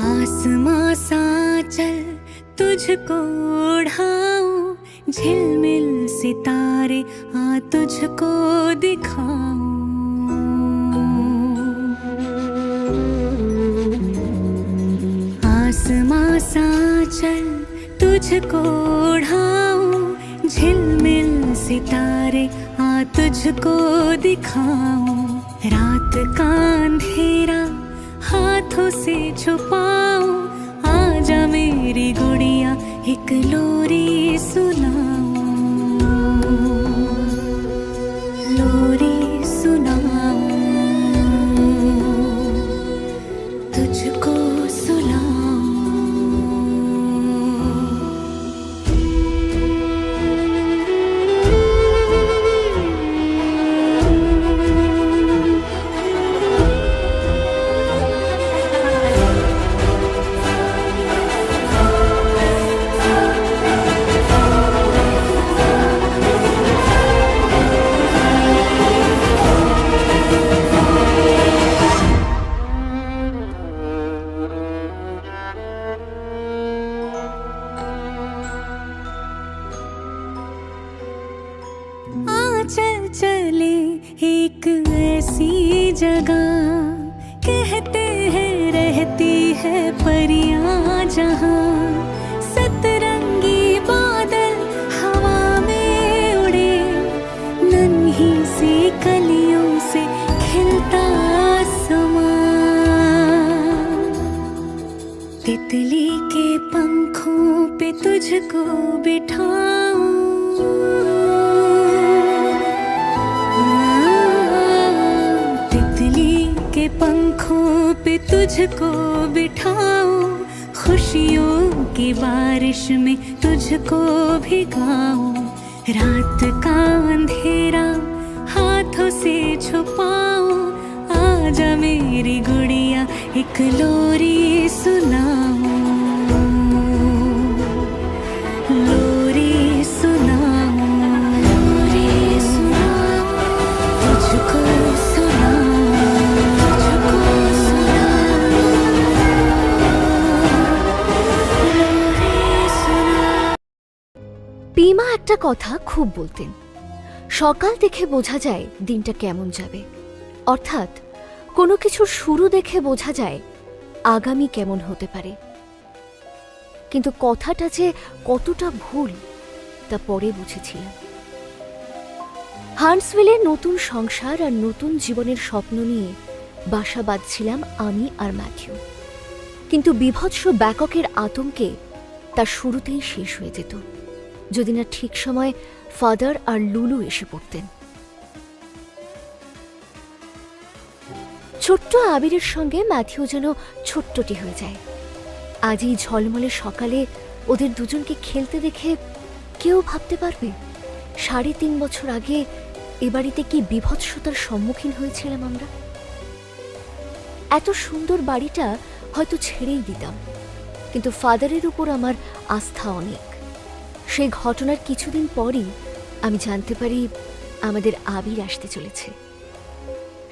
आसमां सा चल तुझको उड़ाऊं, झिलमिल सितारे आ तुझको दिखाऊं। आसमां सा चल तुझको उड़ाऊं, झिलमिल सितारे आ तुझको दिखाऊं। रात का अंधेरा हाथों से छुपाऊं, आजा मेरी गुड़िया एक लोरी सुनाऊं, लोरी सुनाऊं, तुझको सुनाऊं। चल चले एक ऐसी जगह, कहते हैं रहती है परियां जहां। सतरंगी बादल हवा में उड़े, नन्ही सी कलियों से खिलता आसमां। तितली के पंखों पे तुझको बिठाऊं, पंखों पे तुझको बिठाऊं, खुशियों की बारिश में तुझको भिगाऊं। रात का अंधेरा हाथों से छुपाऊं, आजा मेरी गुड़िया एक लोरी सुनाऊं, लोरी सुनाऊं, लोरी सुनाऊं, तुझको सुनाऊं। পিমা একটা কথা খুব বলতেন, সকাল দেখে বোঝা যায় দিনটা কেমন যাবে, অর্থাৎ কোনো কিছুর শুরু দেখে বোঝা যায় আগামী কেমন হতে পারে। কিন্তু কথাটা যে কতটা ভুল তা পরে বুঝেছিলাম। হান্টসভিলে নতুন সংসার আর নতুন জীবনের স্বপ্ন নিয়ে বাসা বাঁধছিলাম আমি আর ম্যাথিউ, কিন্তু বীভৎস ব্যাককের আতঙ্কে তার শুরুতেই শেষ হয়ে যেত যদি না ঠিক সময় ফাদার আর লুলু এসে পড়তেন। ছোট্ট আবিরের সঙ্গে ম্যাথিউ যেন ছোট্টটি হয়ে যায়। আজ এই ঝলমলে সকালে ওদের দুজনকে খেলতে দেখে কেউ ভাবতে পারবে ৩.৫ বছর আগে এ বাড়িতে কি বীভৎসতার সম্মুখীন হয়েছিলাম আমরা। এত সুন্দর বাড়িটা হয়তো ছেড়েই দিতাম, কিন্তু ফাদারের উপর আমার আস্থা অনেক। সেই ঘটনার কিছুদিন পরই আমি জানতে পারি আমাদের আবির আসতে চলেছে।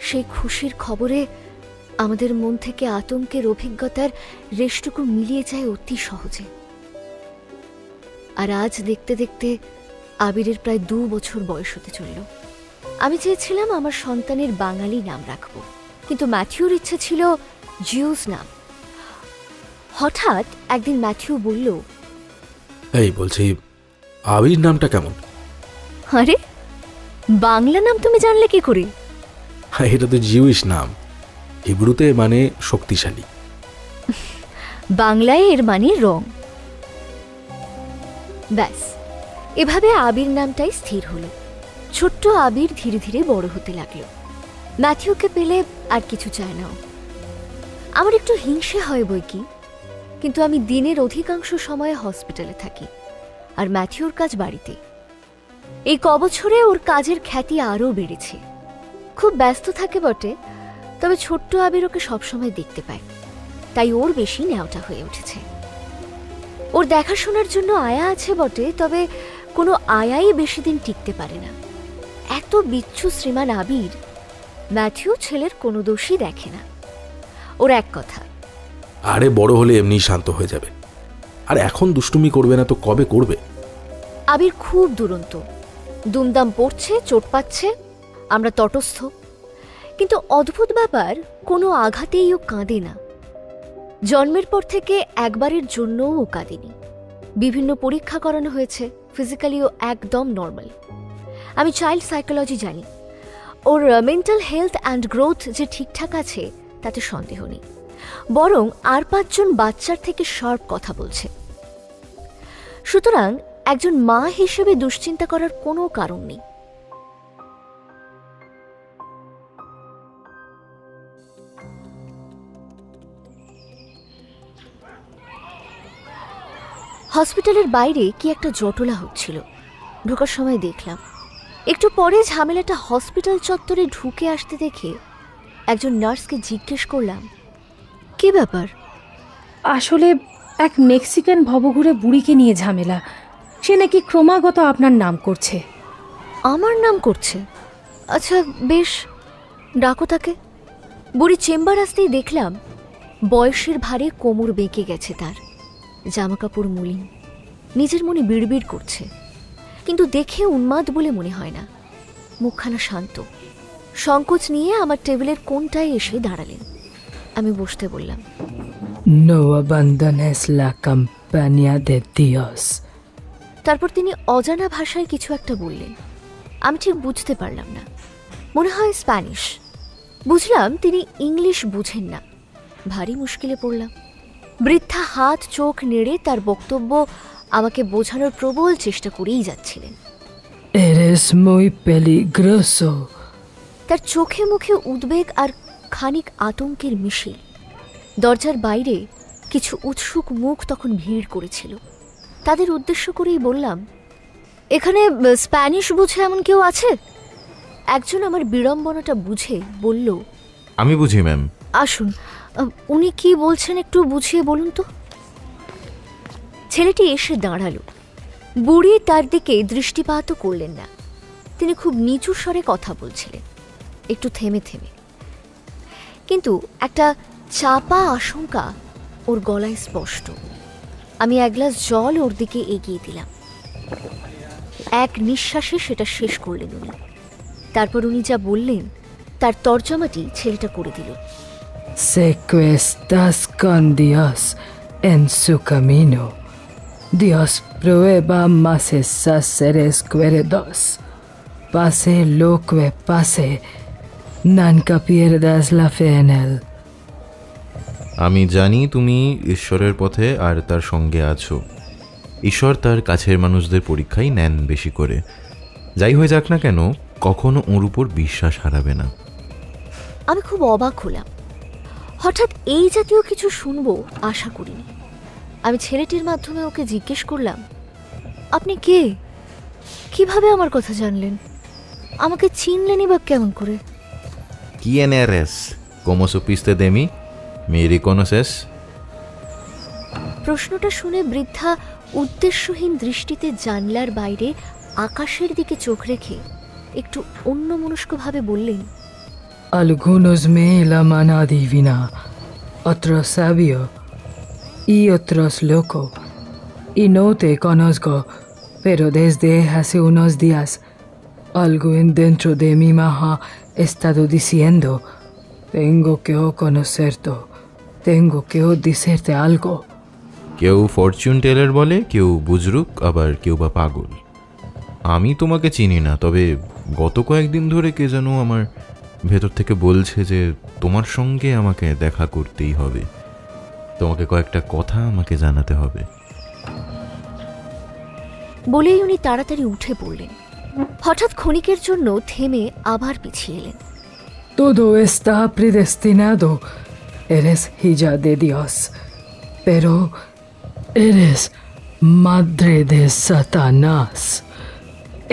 সেই খুশির খবরে আমাদের মন থেকে আতঙ্কের অভিজ্ঞতার রেশটুকু মিলিয়ে যায় অতি সহজে। আর আজ দেখতে দেখতে আবিরের প্রায় ২ বছর বয়স হতে চলল। আমি চেয়েছিলাম আমার সন্তানের বাঙালি নাম রাখব, কিন্তু ম্যাথিউর ইচ্ছে ছিল জিউস নাম। হঠাৎ একদিন ম্যাথিউ বলল, এই বলছি আবির নামটা কেমন? আরে বাংলা নাম তুমি জানলে কি করে? এটা তো জিউইশ নাম, হিব্রুতে মানে শক্তিশালী। বাংলায় এর মানে রং। ব্যাস, এভাবে আবির নামটাই স্থির হলো। ছোট্ট আবির ধীরে ধীরে বড় হতে লাগল। ম্যাথিউকে পেলে আর কিছু চায় না। আমার একটু হিংসে হয় বই কি, কিন্তু আমি দিনের অধিকাংশ সময় হসপিটালে থাকি আর ম্যাথিউর কাজ বাড়িতে। এই কবছরে ওর কাজের খ্যাতি আরও বেড়েছে। খুব ব্যস্ত থাকে বটে, তবে ছোট্ট আবির ওকে সবসময় দেখতে পায়, তাই ওর বেশি ন্যাওটা হয়ে উঠেছে। ওর দেখাশোনার জন্য আয়া আছে বটে, তবে কোনো আয়াই বেশি দিন টিকতে পারে না। এত বিচ্ছু শ্রীমান আবির, ম্যাথিউ ছেলের কোনো দোষই দেখে না। ওর এক কথা, আরে বড় হলে এমনিই শান্ত হয়ে যাবে। আর এখন দুষ্টুমি করবে না তো কবে করবে? আবির খুব দুরন্ত, দুমদাম পড়ছে, চোট পাচ্ছে, আমরা তটস্থ। কিন্তু অদ্ভুত ব্যাপার, কোনো আঘাতেই ও কাঁদে না। জন্মের পর থেকে একবারের জন্যও ও কাঁদেনি। বিভিন্ন পরীক্ষা করানো হয়েছে, ফিজিক্যালি ও একদম নর্মাল। আমি চাইল্ড সাইকোলজি জানি, ওর মেন্টাল হেলথ অ্যান্ড গ্রোথ যে ঠিকঠাক আছে তাতে সন্দেহ নেই, বরং আর 5 জন বাচ্চার থেকে শার্প কথা বলছে। সুতরাং একজন মা হিসেবে দুশ্চিন্তা করার কোনো কারণ নেই। হসপিটালের বাইরে কি একটা জটলা হচ্ছিল, ঢোকার সময় দেখলাম। একটু পরে ঝামেলাটা হসপিটাল চত্বরে ঢুকে আসতে দেখে একজন নার্সকে জিজ্ঞেস করলাম, কি ব্যাপার? আসলে এক মেক্সিকান ভবঘুরে বুড়িকে নিয়ে ঝামেলা। সে নাকি ক্রমাগত আপনার নাম করছে। আমার নাম করছে? আচ্ছা বেশ, ডাকো তাকে। বুড়ি চেম্বার আসতেই দেখলাম বয়সের ভারে কোমর বেঁকে গেছে তার, জামাকাপড় মলিন, নিজের মনে বিড়বিড় করছে, কিন্তু দেখে উন্মাদ বলে মনে হয় না। মুখখানা শান্ত। সংকোচ নিয়ে আমার টেবিলের কোণটায় এসে দাঁড়ালেন। আমি বসতে বললাম। No abandones la campaña de Dios. তারপর তিনি অজানা ভাষায় কিছু একটা বললেন, আমি ঠিক বুঝতে পারলাম না, মনে হয় স্প্যানিশ। বুঝলাম তিনি ইংলিশ বুঝেন না। ভারী মুশকিলে পড়লাম। বৃদ্ধা হাত চোখ নেড়ে তার বক্তব্য আমাকে বোঝানোর প্রবল চেষ্টা করেই যাচ্ছিলেন। Eres muy peligroso. তার চোখে মুখে উদ্বেগ আর খানিক আতঙ্কের মিশেল। দরজার বাইরে কিছু উৎসুক মুখ তখন ভিড় করেছিল। তাদের উদ্দেশ্য করেই বললাম, এখানে স্প্যানিশ বুঝে এমন কেউ আছে? একজন আমার বিড়ম্বনাটা বুঝে বলল, আমি বুঝি ম্যাম। আসুন, উনি কি বলছেন একটু বুঝিয়ে বলুন তো। ছেলেটি এসে দাঁড়ালো। বুড়ি তার দিকে দৃষ্টিপাতও করলেন না। তিনি খুব নিচু স্বরে কথা বলছিলেন, একটু থেমে থেমে, কিন্তু একটা চাপা আশঙ্কা ওর গলায় স্পষ্ট। আমি এক গ্লাস জল ওর দিকে এগিয়ে দিলাম। এক নিঃশ্বাসে সেটা শেষ করলেন উনি। তারপর উনি যা বললেন তার তর্জমাটি ছেলেটা করে দিল। Sé que estás con Dios en su camino. Dios prueba más esas seres queridos. Pase lo que pase, nunca pierdas la fe en él. আমি জানি তুমি ঈশ্বরের পথে আর তার সঙ্গে আছো। ঈশ্বর তার কাছের মানুষদের পরীক্ষাই নেন বেশি করে। যাই হয়ে যাক না কেন, কখনো ওর উপর বিশ্বাস হারাবে না। আমি খুব অবাক হলাম। হঠাৎ এই জাতীয় কিছু শুনবো আশা করিনি। আমি ছেলেটির মাধ্যমে ওকে জিজ্ঞেস করলাম, আপনি কে? কিভাবে আমার কথা জানলেন? আমাকে চিনলেনই বা কেমন করে? ¿Quién eres? ¿Cómo supiste de mí? ¿Me reconoces? প্রশ্নটা শুনে বৃদ্ধা উদ্দেশ্যহীন দৃষ্টিতে জানলার বাইরে আকাশের দিকে চোখ রেখে একটু অন্যমনস্কভাবে বললেন, Algunos me la mano divina, otros sabio y otros loco. Y no te conozco, pero desde hace unos días algo en dentro de mí me ha estado diciendo, tengo que conocerte, tengo que decirte algo. কেউ Fortune teller বলে, কেউ বুজরুক, আবার কেউ বা পাগল। আমি তোমাকে চিনি না, তবে গত কয়েকদিন ধরে কে যেন আমার ভেতর থেকে বলছে যে তোমার সঙ্গে আমাকে দেখা করতেই হবে, তোমাকে কয়েকটা কথা আমাকে জানাতে হবে। বলেই উনি তাড়াতাড়ি উঠে পড়লেন। হঠাৎ ক্ষণিকের জন্য থেমে আবার পিছিয়ে এলেন। Todo está predestinado, eres hija de Dios, pero eres madre de Satanás,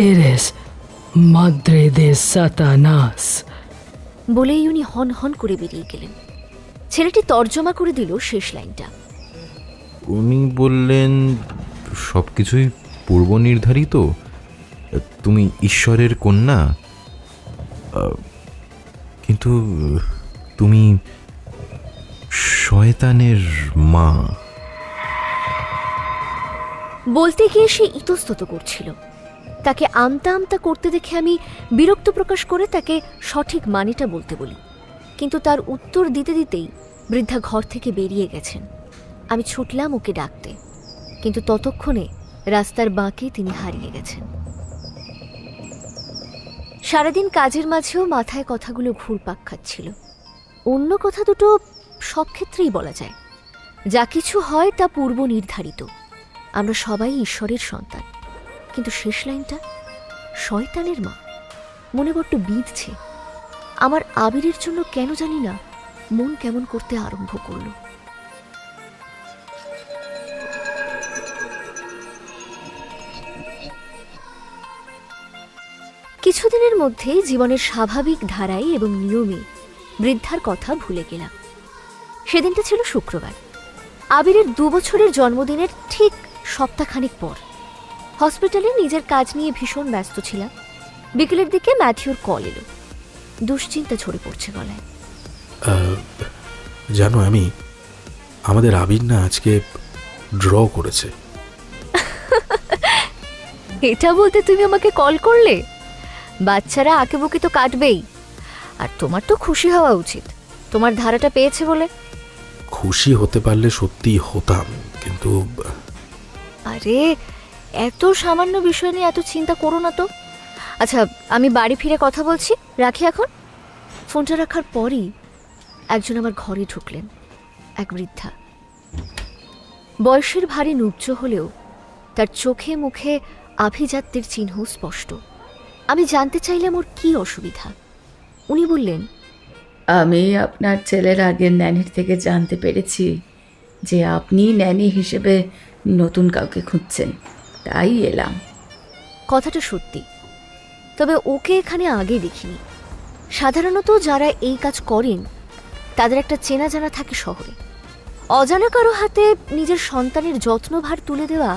eres madre de Satanás. বলেই উনি হন হন করে বেরিয়ে গেলেন। ছেলেটি তর্জমা করে দিল শেষ লাইনটা। উনি বললেন, সব কিছুই পূর্ব নির্ধারিত, তুমি ঈশ্বরের কন্যা, কিন্তু তুমি শয়তানের মা। বলতে গিয়ে সে ইতস্তত করছিল। তাকে আমতা আমতা করতে দেখে আমি বিরক্ত প্রকাশ করে তাকে সঠিক মানেটা বলতে বলি, কিন্তু তার উত্তর দিতে দিতেই বৃদ্ধা ঘর থেকে বেরিয়ে গেছেন। আমি ছুটলাম ওকে ডাকতে, কিন্তু ততক্ষণে রাস্তার বাঁকে তিনি হারিয়ে গেছেন। সারাদিন কাজের মাঝেও মাথায় কথাগুলো ঘুরপাক খাচ্ছিল। অন্য কথা দুটো সব ক্ষেত্রেই বলা যায়, যা কিছু হয় তা পূর্ব নির্ধারিত। আমরা সবাই ঈশ্বরের সন্তান, কিন্তু শেষ লাইনটা শয়তানের মা মনে বড্ড বিঁধছে। আমার আবিরের জন্য কেন জানি না মন কেমন করতে আরম্ভ করল। কিছুদিনের মধ্যেই জীবনের স্বাভাবিক ধারায় এবং নিয়মে বৃদ্ধার কথা ভুলে গেলাম। সেদিনটা ছিল শুক্রবার, আবিরের 2 বছরের জন্মদিনের ঠিক সপ্তাহখানেক পর। হসপিটালে নিজের কাজ নিয়ে ভীষণ ব্যস্ত ছিলাম। বিকেলের দিকে ম্যাথিউর কল এলো। দুশ্চিন্তা ঝরে পড়ছে গলায়। জানো আমি, আমাদের আবির না আজকে ড্র করেছে। এটা বলতে তুমি আমাকে কল করলে? বাচ্চারা আঁকেবুকি তো কাটবেই, আর তোমার তো খুশি হওয়া উচিত, তোমার ধারাটা পেয়েছে বলে। খুশি হতে পারলে সত্যি হতাম, কিন্তু আরে এত সামান্য বিষয় নিয়ে এত চিন্তা করো না তো। আচ্ছা, আমি বাড়ি ফিরে কথা বলছি, রাখি এখন। ফোনটা রাখার পরই একজন আমার ঘরে ঢুকলেন, এক বৃদ্ধা। বয়সের ভারী নুজ্জ হলেও তার চোখে মুখে আভিজাত্যের চিহ্ন স্পষ্ট। আমি জানতে চাইলাম ওর কি অসুবিধা। উনি বললেন, আমি আপনার ছেলের আগের ন্যানির থেকে জানতে পেরেছি যে আপনি ন্যানি হিসেবে নতুন কাউকে খুঁজছেন, তাই এলাম। কথাটা সত্যি, তবে ওকে এখানে আগে দেখিনি। সাধারণত যারা এই কাজ করেন তাদের একটা চেনা জানা থাকে শহরে। অজানা কারো হাতে নিজের সন্তানের যত্নভার তুলে দেওয়া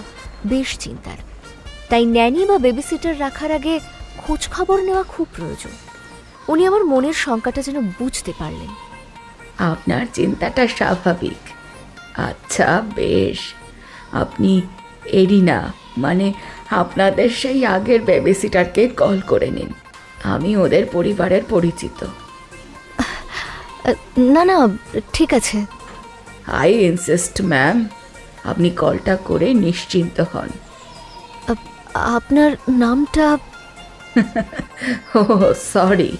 বেশ চিন্তার। তাই ন্যানি বা বেবিসিটার রাখার আগে খোঁজ খবর নেওয়া খুব প্রয়োজন। উনি আমার মনের শঙ্কাটা যেন বুঝতে পারলেন। আপনার চিন্তাটা স্বাভাবিক। আচ্ছা বেশ, আপনি এরিনা মানে আপনাদের সেই আগের বেবিসিটারকে কল করে নিন। আমি ওদের পরিবারের পরিচিত। না না, ঠিক আছে। আই ইনসিস্ট ম্যাম, আপনি কলটা করে নিশ্চিন্ত হন। আপনার নামটা? ও সরি,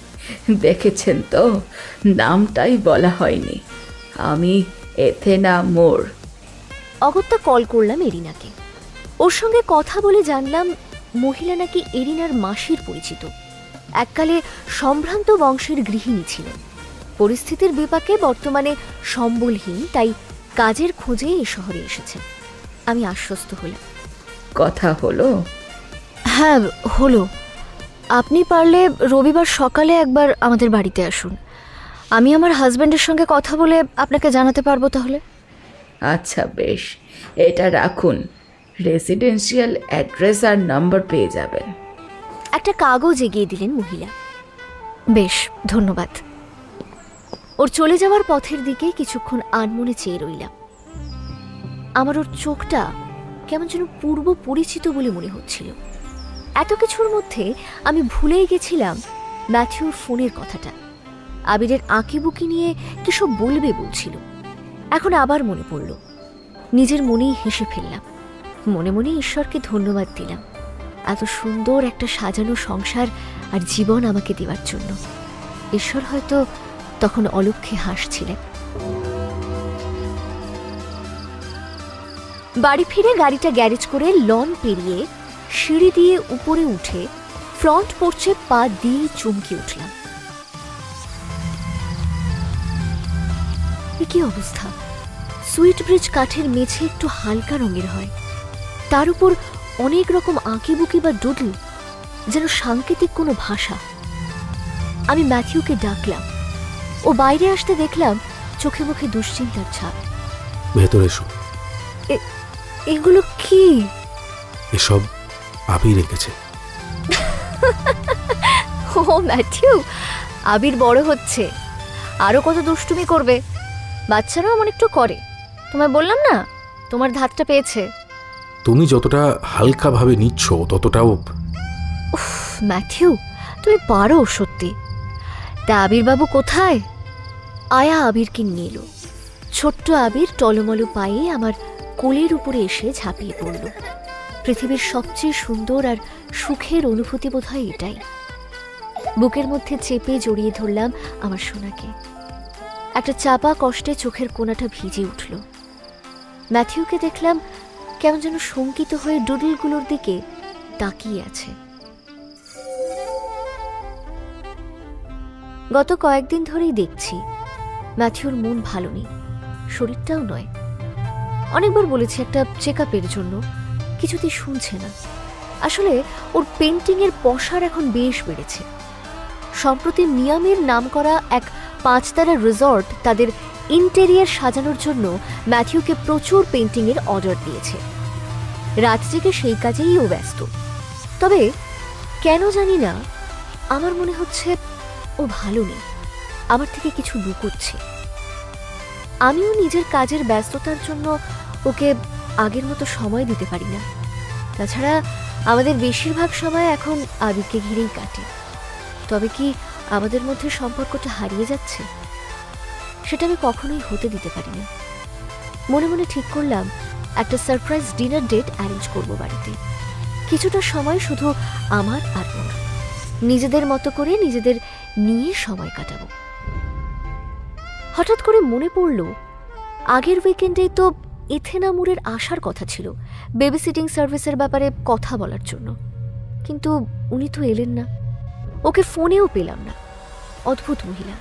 দেখেছেন তো নামটাই বলা হয়নি। আমি এথেনা মোর। অগত্যা কল করলাম এরিনাকে। ওর সঙ্গে কথা বলে জানলাম মহিলা নাকি এরিনার মাসির পরিচিত। এককালে সম্ভ্রান্ত বংশের গৃহিণী ছিলেন। পরিস্থিতির বিপাকে বর্তমানে সম্বলহীন, তাই কাজের খোঁজে এ শহরে এসেছেন। আমি আশ্বস্ত হলাম। কথা হলো? হ্যাঁ হলো। আপনি পারলে রবিবার সকালে একবার আমাদের বাড়িতে আসুন। আমি আমার হাজব্যান্ডের সঙ্গে কথা বলে আপনাকে জানাতে পারবো তাহলে। আচ্ছা বেশ, এটা রাখুন। রেসিডেন্সিয়াল অ্যাড্রেস আর নাম্বার পেয়ে যাবেন। একটা কাগজ এগিয়ে দিলেন মহিলা। বেশ, ধন্যবাদ। ওর চলে যাওয়ার পথের দিকে কিছুক্ষণ আনমনে চেয়ে রইলাম। আমার ওর চোখটা কেমন যেন পূর্ব পরিচিত বলে মনে হচ্ছিল। এত কিছুর মধ্যে আমি ভুলেই গেছিলাম ম্যাথিউর ফোনের কথাটা। আবিরের আঁকিবুকি নিয়ে কিসব বলবে বলছিল। এখন আবার মনে পড়ল। নিজের মনেই হেসে ফেললাম। মনে মনে ঈশ্বরকে ধন্যবাদ দিলাম এত সুন্দর একটা সাজানো সংসার আর জীবন আমাকে দেওয়ার জন্য। ঈশ্বর হয়তো তখন অলক্ষ্যে হাসছিলেন। বাড়ি ফিরে গাড়িটা গ্যারেজ করে লন পেরিয়ে সিঁড়ি দিয়ে উপরে উঠে ফ্রন্ট পোর্চে পা দিয়ে চমকে উঠলাম। কি অবস্থা! সুইট ব্রিজ কাঠের মেঝে একটু হালকা রঙের হয়, তার উপর অনেক রকম আঁকিবুকি বা ডুডল, যেন সাংকেতিক কোনো ভাষা। আমি ম্যাথিউকে ডাকলাম। ও বাইরে আসতে দেখলাম চোখে মুখে দুশ্চিন্তার ছাপ। ভেতরে এসো। এগুলো কি? এসব আবির রেখেছে। ও ম্যাথিউ, আবির বড় হচ্ছে, আরো কত দুষ্টুমি করবে। বাচ্চারাও এমন একটু করে। তোমায় বললাম না তোমার ধাতটা পেয়েছে। তুমি যতটা হালকাভাবে নিচ্ছ ততটাও। উফ ম্যাথিউ, তুমি পারো সত্যি। তা আবিরবাবু কোথায়? আয়া আবিরকে নিয়ে এলো। ছোট্ট আবির টলমলো পায়ে আমার কোলের উপরে এসে ঝাঁপিয়ে পড়ল। পৃথিবীর সবচেয়ে সুন্দর আর সুখের অনুভূতি বোধহয় এটাই। বুকের মধ্যে চেপে জড়িয়ে ধরলাম আমার সোনাকে। একটা চাপা কষ্টে চোখের কোণাটা ভিজে উঠল। ম্যাথিউকে দেখলাম কেমন যেন শঙ্কিত হয়ে ডুডলগুলোর দিকে তাকিয়ে আছে। গত কয়েকদিন ধরেই দেখছি ম্যাথিউর মন ভালো নেই, শরীরটাও নয়। অনেকবার বলেছি একটা চেক আপের জন্য, কিছুতেই শুনছে না। আসলে ওর পেন্টিংয়ের পসার এখন বেশ বেড়েছে। সম্প্রতি মিয়ামির নাম করা এক 5 তারা রিসর্ট তাদের ইন্টেরিয়ার সাজানোর জন্য ম্যাথিউকে প্রচুর পেন্টিংয়ের অর্ডার দিয়েছে। রাত জেগে সেই কাজেই ও ব্যস্ত। তবে কেন জানি না আমার মনে হচ্ছে ও ভালো নেই, আমার থেকে কিছু লুকোচ্ছে। আমিও নিজের কাজের ব্যস্ততার জন্য ওকে আগের মতো সময় দিতে পারি না। তাছাড়া আমাদের বেশিরভাগ সময় এখন আবিরকে ঘিরেই কাটে। তবে কি আমাদের মধ্যে সম্পর্কটা হারিয়ে যাচ্ছে? সেটা আমি কখনোই হতে দিতে পারি না। মনে মনে ঠিক করলাম একটা সারপ্রাইজ ডিনার ডেট অ্যারেঞ্জ করব বাড়িতে। কিছুটা সময় শুধু আমার আর ওর, নিজেদের মতো করে নিজেদের নিয়ে সময় কাটাবো। হঠাৎ করে মনে পড়ল আগের উইকেন্ডেই তো এথেনামুরের আসার কথা ছিল বেবি সিটিং সার্ভিসের ব্যাপারে কথা বলার জন্য, কিন্তু উনি তো এলেন না। ওকে ফোনেও পেলাম না। অদ্ভুত মহিলা,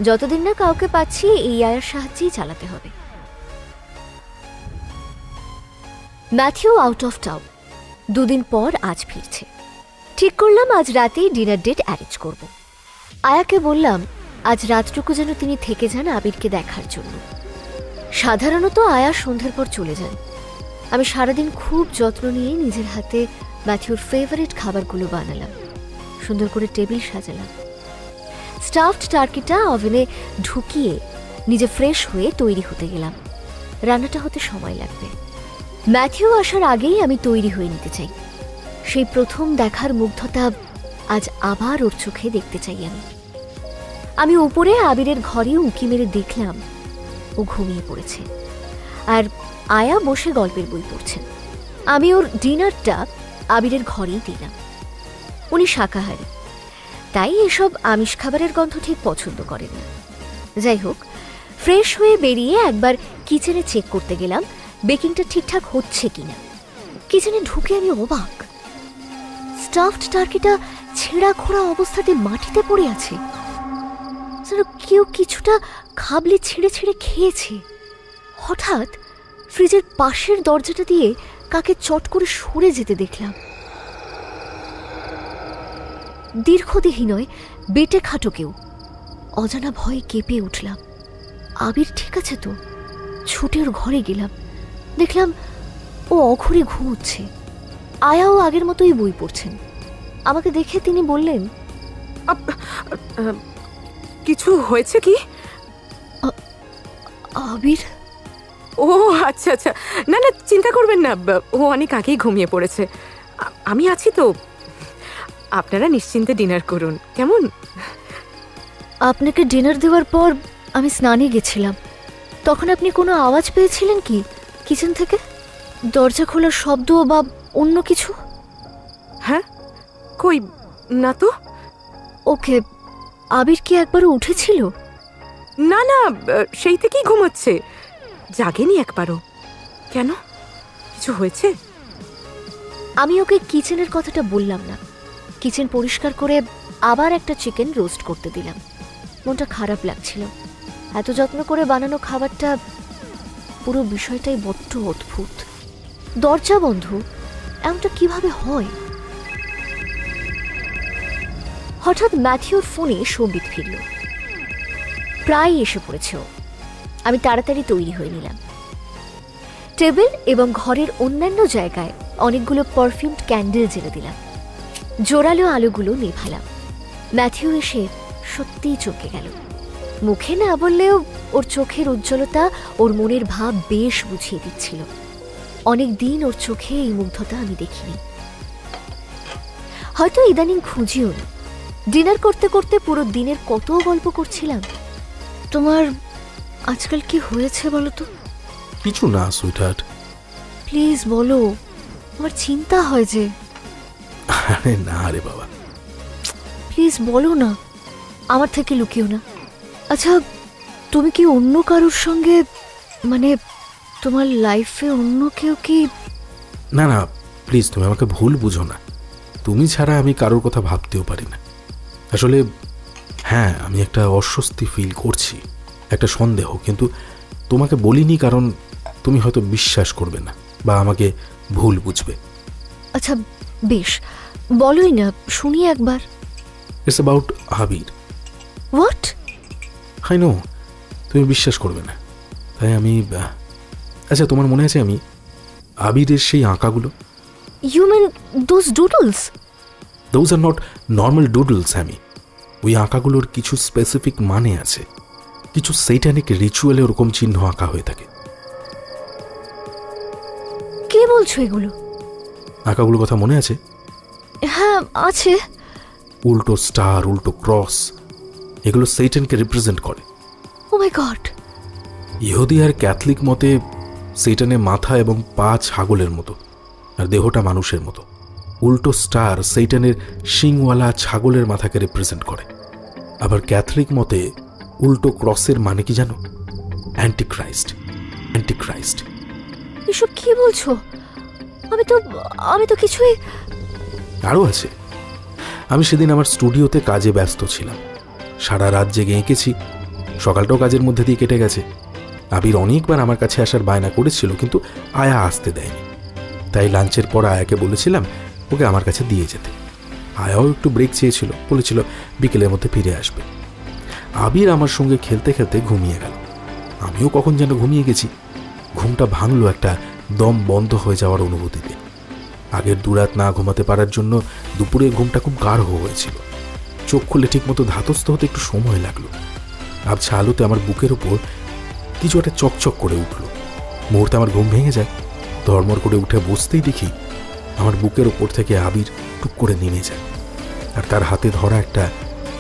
যতদিন না কাউকে পাচ্ছি এই আয়ার সাহায্যেই চালাতে হবে। ম্যাথিউ আউট অফ টাউন, 2 দিন পর আজ ফিরছে। ঠিক করলাম আজ রাতেই ডিনার ডেট অ্যারেঞ্জ করব। আয়াকে বললাম আজ রাতটুকু যেন তিনি থেকে যান আবিরকে দেখার জন্য। সাধারণত আয়া সন্ধ্যার পর চলে যান। আমি সারাদিন খুব যত্ন নিয়ে নিজের হাতে ম্যাথিউর ফেভারিট খাবারগুলো বানালাম, সুন্দর করে টেবিল সাজালাম। স্টাফড টার্কিটা ওভেনে ঢুকিয়ে নিজে ফ্রেশ হয়ে তৈরি হতে গেলাম। রান্নাটা হতে সময় লাগবে। ম্যাথিউ আসার আগেই আমি তৈরি হয়ে নিতে চাই। সেই প্রথম দেখার মুগ্ধতা আজ আবার ওর চোখে দেখতে চাই আমি উপরে আবিরের ঘরে উঁকি মেরে দেখলাম ও ঘুমিয়ে পড়েছে, আর আয়া বসে গল্পের বই পড়ছেন। আমি ওর ডিনারটা আবিরের ঘরেই দিলাম। উনি শাকাহারী, তাই এসব আমিষ খাবারের গন্ধ ঠিক পছন্দ করেন না। যাই হোক, ফ্রেশ হয়ে বেরিয়ে একবার কিচেনে চেক করতে গেলাম বেকিংটা ঠিকঠাক হচ্ছে কিনা। কিচেনে ঢুকে আমি অবাক, স্টাফড টার্কিটা ছেঁড়া খোড়া অবস্থাতে মাটিতে পড়ে আছে, যেন কেউ কিছুটা খাবলে ছিঁড়ে ছিঁড়ে খেয়েছে। হঠাৎ ফ্রিজের পাশের দরজাটা দিয়ে কাকে চট করে সরে যেতে দেখলাম। দীর্ঘদেহী নয়, বেটে খাটো কেউ। অজানা ভয়ে কেঁপে উঠলাম। আবির ঠিক আছে তো? ছুটে ওর ঘরে গেলাম, দেখলাম ও অঘরে ঘুমোচ্ছে। আয়াও আগের মতোই বই পড়ছেন। আমাকে দেখে তিনি বললেন, কিছু হয়েছে কি? আবির? ও আচ্ছা আচ্ছা, না না চিন্তা করবেন না, ও অনেক আগেই ঘুমিয়ে পড়েছে। আমি আছি তো, আপনারা নিশ্চিন্তে ডিনার করুন, কেমন? আপনাকে ডিনার দেওয়ার পর আমি স্নানে গেছিলাম। তখন আপনি কোনো আওয়াজ পেয়েছিলেন কি কিচেন থেকে? দরজা খোলার শব্দ বা অন্য কিছু? হ্যাঁ, কই না তো। ওকে, আবির কি একবারও উঠেছিল? না না, সেই থেকেই ঘুমোচ্ছে, জাগেনি একবারও। কেন, কিছু হয়েছে? আমি ওকে কিচেনের কথাটা বললাম না। কিচেন পরিষ্কার করে আবার একটা চিকেন রোস্ট করতে দিলাম। মনটা খারাপ লাগছিল। এত যত্ন করে বানানো খাবারটা, পুরো বিষয়টাই বড্ড অদ্ভুত। দরজা বন্ধ, এমনটা কিভাবে হয়? হঠাৎ ম্যাথিউর ফোনে সৌমিত ফিরল। প্রায় এসে পড়েছে ও। আমি তাড়াতাড়ি তৈরি হয়ে নিলাম। টেবিল এবং ঘরের অন্যান্য জায়গায় অনেকগুলো পারফিউমড ক্যান্ডেল জ্বেলে দিলাম। জোরালো আলোগুলো নেভালাম। ম্যাথিউ এসে সত্যিই চমকে গেল। মুখে না বললেও ওর চোখের উজ্জ্বলতা ওর মনের ভাব বেশ বুঝিয়ে দিচ্ছিল। অনেক দিন ওর চোখে এই মুগ্ধতা আমি দেখিনি। হয়তো ইদানিং খুঁজিও না। ডিনার করতে করতে পুরো দিনের কত গল্প করছিলাম। তোমার আজকাল কি হয়েছে বলো তো? কিছু না সুইটহার্ট। প্লিজ বলো, আমার চিন্তা হয় যে। আরে না রে বাবা, প্লিজ বলো না, আমার থেকে লুকিও না। আচ্ছা, তুমি কি অন্য কারোর সঙ্গে, মানে তোমার লাইফে অন্য কেউ কি? না না প্লিজ, তুমি আমাকে ভুল বুঝো না। তুমি ছাড়া আমি কারোর কথা ভাবতেও পারি না। আসলে হ্যাঁ, আমি একটা অস্বস্তি ফিল করছি, একটা সন্দেহ, কিন্তু তোমাকে বলিনি কারণ তুমি হয়তো বিশ্বাস করবে না বা আমাকে ভুল বুঝবে। আচ্ছা বেশ, বলোই না, শুনি একবার। It's about Abir. What? I know তুমি বিশ্বাস করবে না, তাই আমি আচ্ছা, তোমার মনে আছে আমি আবিরের সেই আঁকাগুলো? You mean those doodles? Those are not normal doodles. আমি ওই আঁকাগুলোর কিছু স্পেসিফিক মানে আছে, কিছু সেইটানিক রিচুয়ালে ওরকম চিহ্ন আঁকা হয়ে থাকে। কে বলছো এগুলো? আঁকাগুলোর কথা মনে আছে? হ্যাঁ আছে। উল্টো স্টার, উল্টো ক্রস, এগুলো সেইটানকে রিপ্রেজেন্ট করে। ও মাই গড। ইহুদি আর ক্যাথলিক মতে সেইটানের মাথা এবং পা ছাগলের মতো আর দেহটা মানুষের মতো। উল্টো স্টার সেইটানের শিংওয়ালা ছাগলের মাথাকে রিপ্রেজেন্ট করে। আবার ক্যাথলিক মতে উল্টো ক্রসের মানে কি জানো? অ্যান্টিক্রাইস্ট। অ্যান্টিক্রাইস্ট। এসব কি বলছো? আমি তো কিছুই। আরও আছে। আমি সেদিন আমার স্টুডিওতে কাজে ব্যস্ত ছিলাম, সারা রাত জেগে এঁকেছি, সকালটাও কাজের মধ্যে দিয়ে কেটে গেছে। আবির অনেকবার আমার কাছে আসার বায়না করেছিল, কিন্তু আয়া আসতে দেয়নি। তাই লাঞ্চের পর আয়াকে বলেছিলাম ওকে আমার কাছে দিয়ে যেতে। আয়াও একটু ব্রেক চেয়েছিল, বলেছিল বিকেলের মধ্যে ফিরে আসবে। আবির আমার সঙ্গে খেলতে খেলতে ঘুমিয়ে গেল, আমিও কখন যেন ঘুমিয়ে গেছি। ঘুমটা ভাঙলো একটা দম বন্ধ হয়ে যাওয়ার অনুভূতিতে। আগের দুরাত না ঘুমাতে পারার জন্য দুপুরের ঘুমটা খুব গাঢ় হয়েছিল। চোখ খুলে ঠিকমতো ধাতস্থ হতে একটু সময় লাগলো। আবছা আলোতে আমার বুকের ওপর কিছু একটা চকচক করে উঠল। মুহূর্তে আমার ঘুম ভেঙে যায়। ধর্মর করে উঠে বসতেই দেখি আমার বুকের ওপর থেকে আবির টুক করে নেমে যায়, আর তার হাতে ধরা একটা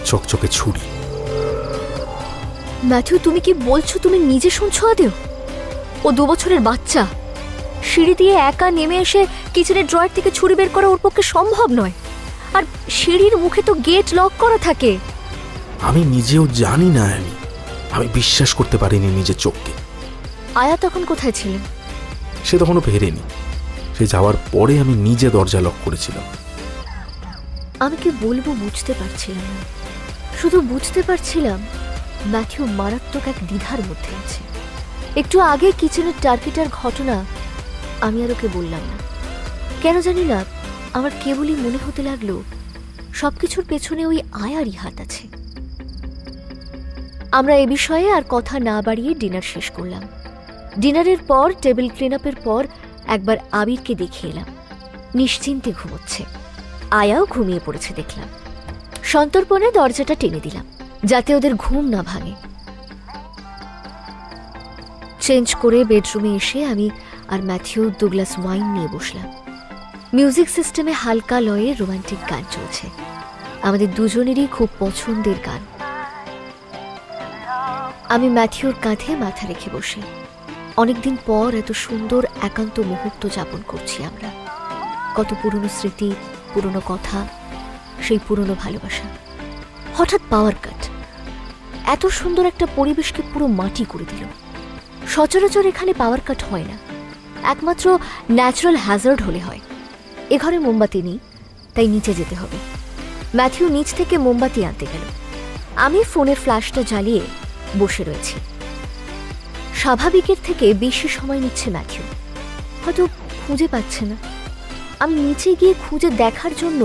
চকচকে ছুরি। ম্যাথিউ, তুমি কি বলছো? তুমি নিজে শুনছো আদেও? ও 2 বছরের বাচ্চা, সিঁড়ি দিয়ে একা নেমে এসে কিচেনের ড্রয়ার থেকে ছুরি বের করা ওর পক্ষে সম্ভব নয়। আর সিঁড়ির মুখে তো গেট লক করা থাকে। আমি নিজেও জানি না, আমি বিশ্বাস করতে পারিনি নিজের চোখকে। আয়া তখন কোথায় ছিলেন? সে তখনও ফেরেনি। সে যাওয়ার পরে আমি নিজে দরজা লক করেছিলাম। আমি কি বলবো বুঝতে পারছিলাম না। শুধু বুঝতে পারছিলাম ম্যাথিউ মারাত্মক এক দ্বিধার মধ্যে আছে। একটু আগে কিচেনের টার্কিটার ঘটনা আমি আর ওকে বললাম না। কেন জানি না, আমার কেবলই মনে হতে লাগলো সবকিছুর পেছনে ওই আয়ারই হাত আছে। আমরা এ বিষয়ে আর কথা না বাড়িয়ে ডিনার শেষ করলাম। ডিনারের পর টেবিল ক্লিন আপের পর একবার আবিরকে দেখে এলাম, নিশ্চিন্তে ঘুমোচ্ছে। আয়াও ঘুমিয়ে পড়েছে দেখলাম। সন্তর্পণে দরজাটা টেনে দিলাম যাতে ওদের ঘুম না ভাঙে। চেঞ্জ করে বেডরুমে এসে আমি আর ম্যাথিউ 2 গ্লাস ওয়াইন নিয়ে বসলাম। মিউজিক সিস্টেমে হালকা লয়ে রোমান্টিক গান চলছে, আমাদের দুজনেরই খুব পছন্দের গান। আমি ম্যাথিউর কাঁধে মাথা রেখে বসে। অনেকদিন পর এত সুন্দর একান্ত মুহূর্ত যাপন করছি আমরা। কত পুরনো স্মৃতি, পুরনো কথা, সেই পুরনো ভালোবাসা। হঠাৎ পাওয়ার কাট এত সুন্দর একটা পরিবেশকে পুরো মাটি করে দিল। সচরাচর এখানে পাওয়ার কাট হয় না, একমাত্র ন্যাচারাল হ্যাজার্ড হলে হয়। এ ঘরে মোমবাতি নেই, তাই নিচে যেতে হবে। ম্যাথিউ নিচ থেকে মোমবাতি আনতে গেল। আমি ফোনের ফ্ল্যাশটা জ্বালিয়ে বসে রয়েছি। স্বাভাবিকের থেকে বেশি সময় নিচ্ছে ম্যাথিউ, হয়তো খুঁজে পাচ্ছে না। আমি নিচে গিয়ে খুঁজে দেখার জন্য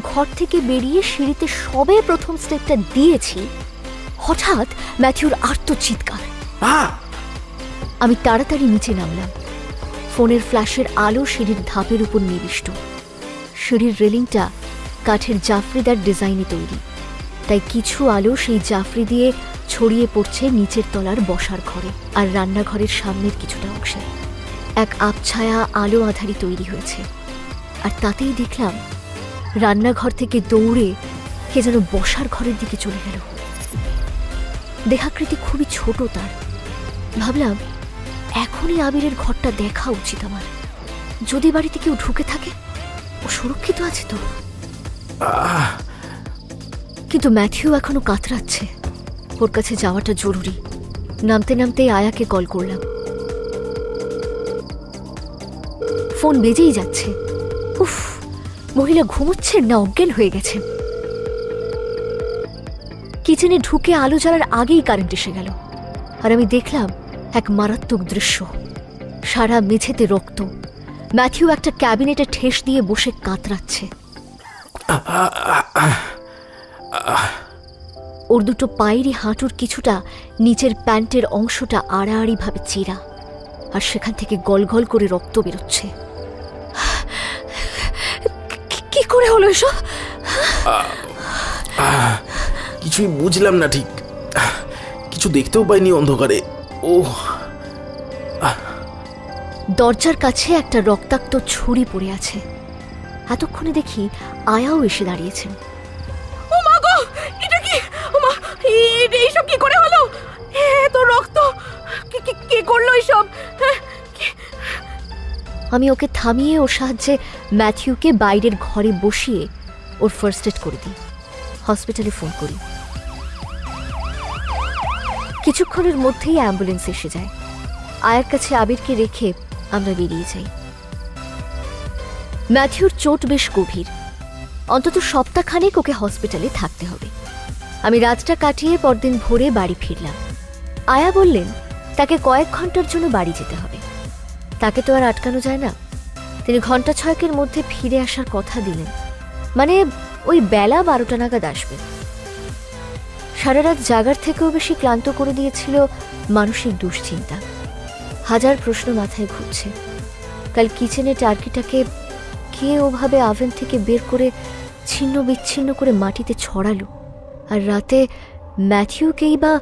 ঘর থেকে বেরিয়ে সিঁড়িতে সবে প্রথম স্টেপটা দিয়েছি, হঠাৎ ম্যাথিউর আর্ত চিৎকার। আমি তাড়াতাড়ি নিচে নামলাম। ফোনের ফ্ল্যাশের আলো সিঁড়ির ধাপের উপর নিবিষ্ট। সিঁড়ির রেলিংটা কাঠের জাফরিদার ডিজাইনে তৈরি, তাই কিছু আলো সেই জাফরি দিয়ে ছড়িয়ে পড়ছে নিচের তলার বসার ঘরে আর রান্নাঘরের সামনের কিছুটা অংশে। এক আবছায়া আলো আধারি তৈরি হয়েছে, আর তাতেই দেখলাম রান্নাঘর থেকে দৌড়ে কে যেন বসার ঘরের দিকে চলে গেল। দেহাকৃতি খুবই ছোট তার। ভাবলাম এখনই আবিরের ঘরটা দেখা উচিত আমার। যদি বাড়িতে কেউ ঢুকে থাকে, ও সুরক্ষিত আছে তো। কিন্তু ম্যাথিউ এখনো কাতরাচ্ছে। ওর কাছে যাওয়াটা জরুরি। নামতে নামতেই আয়াকে কল করলাম। ফোন বেজেই যাচ্ছে। উফ, মহিলা ঘুমোচ্ছেন না অজ্ঞান হয়ে গেছেন। কিচেনে ঢুকে আলো জ্বালার আগেই কারেন্ট এসে গেল, আর আমি দেখলাম এক মারাত্মক দৃশ্য। সারা মেঝেতে রক্ত। ম্যাথিউ একটা ক্যাবিনেটে ঠেস দিয়ে বসে কাতরাচ্ছে। ওর দুটো পায়েরই হাঁটুর কিছুটা নিচের প্যান্টের অংশটা আড়াআড়ি ভাবে চিরা, আর সেখান থেকে গলগল করে রক্ত বেরোচ্ছে। কি করে হলো এসব? কিছুই বুঝলাম না ঠিক। কিছু দেখতেও পাইনি অন্ধকারে। ও, দরজার কাছে একটা রক্তাক্ত ছুরি পড়ে আছে। এতক্ষণে দেখি আয়াও এসে দাঁড়িয়েছেন। ও মা গো, এটা কি? ও মা, এইসব কি করে হলো? এত রক্ত! কে করলো এইসব? আমি ওকে থামিয়ে ওর সাহায্যে ম্যাথিউকে বাইরের ঘরে বসিয়ে ওর ফার্স্ট এড করে দিই। হসপিটালে ফোন করি। কিছুক্ষণের মধ্যেই অ্যাম্বুলেন্স এসে যায়। আয়ার কাছে আবিরকে রেখে আমরা বেরিয়ে যাই। ম্যাথিউর চোট বেশ গভীর। অন্তত সপ্তাহখানেক ওকে হসপিটালে থাকতে হবে। আমি রাতটা কাটিয়ে পরদিন ভোরে বাড়ি ফিরলাম। আয়া বললেন তাকে কয়েক ঘন্টার জন্য বাড়ি যেতে হবে। তাকে তো আর আটকানো যায় না। তিনি ঘন্টা 6 মধ্যে ফিরে আসার কথা দিলেন, মানে ওই বেলা 12টা নাগাদ আসবেন। সারা রাত জাগার থেকেও বেশি ক্লান্ত করে দিয়েছিল মানসিক দুশ্চিন্তা। হাজার প্রশ্ন মাথায় ঘুরছে। কাল কিচেনে টার্কিটাকে কে ওভাবে আভেন থেকে বের করে ছিন্ন বিচ্ছিন্ন করে মাটিতে ছড়ালো, আর রাতে ম্যাথিউকেই বা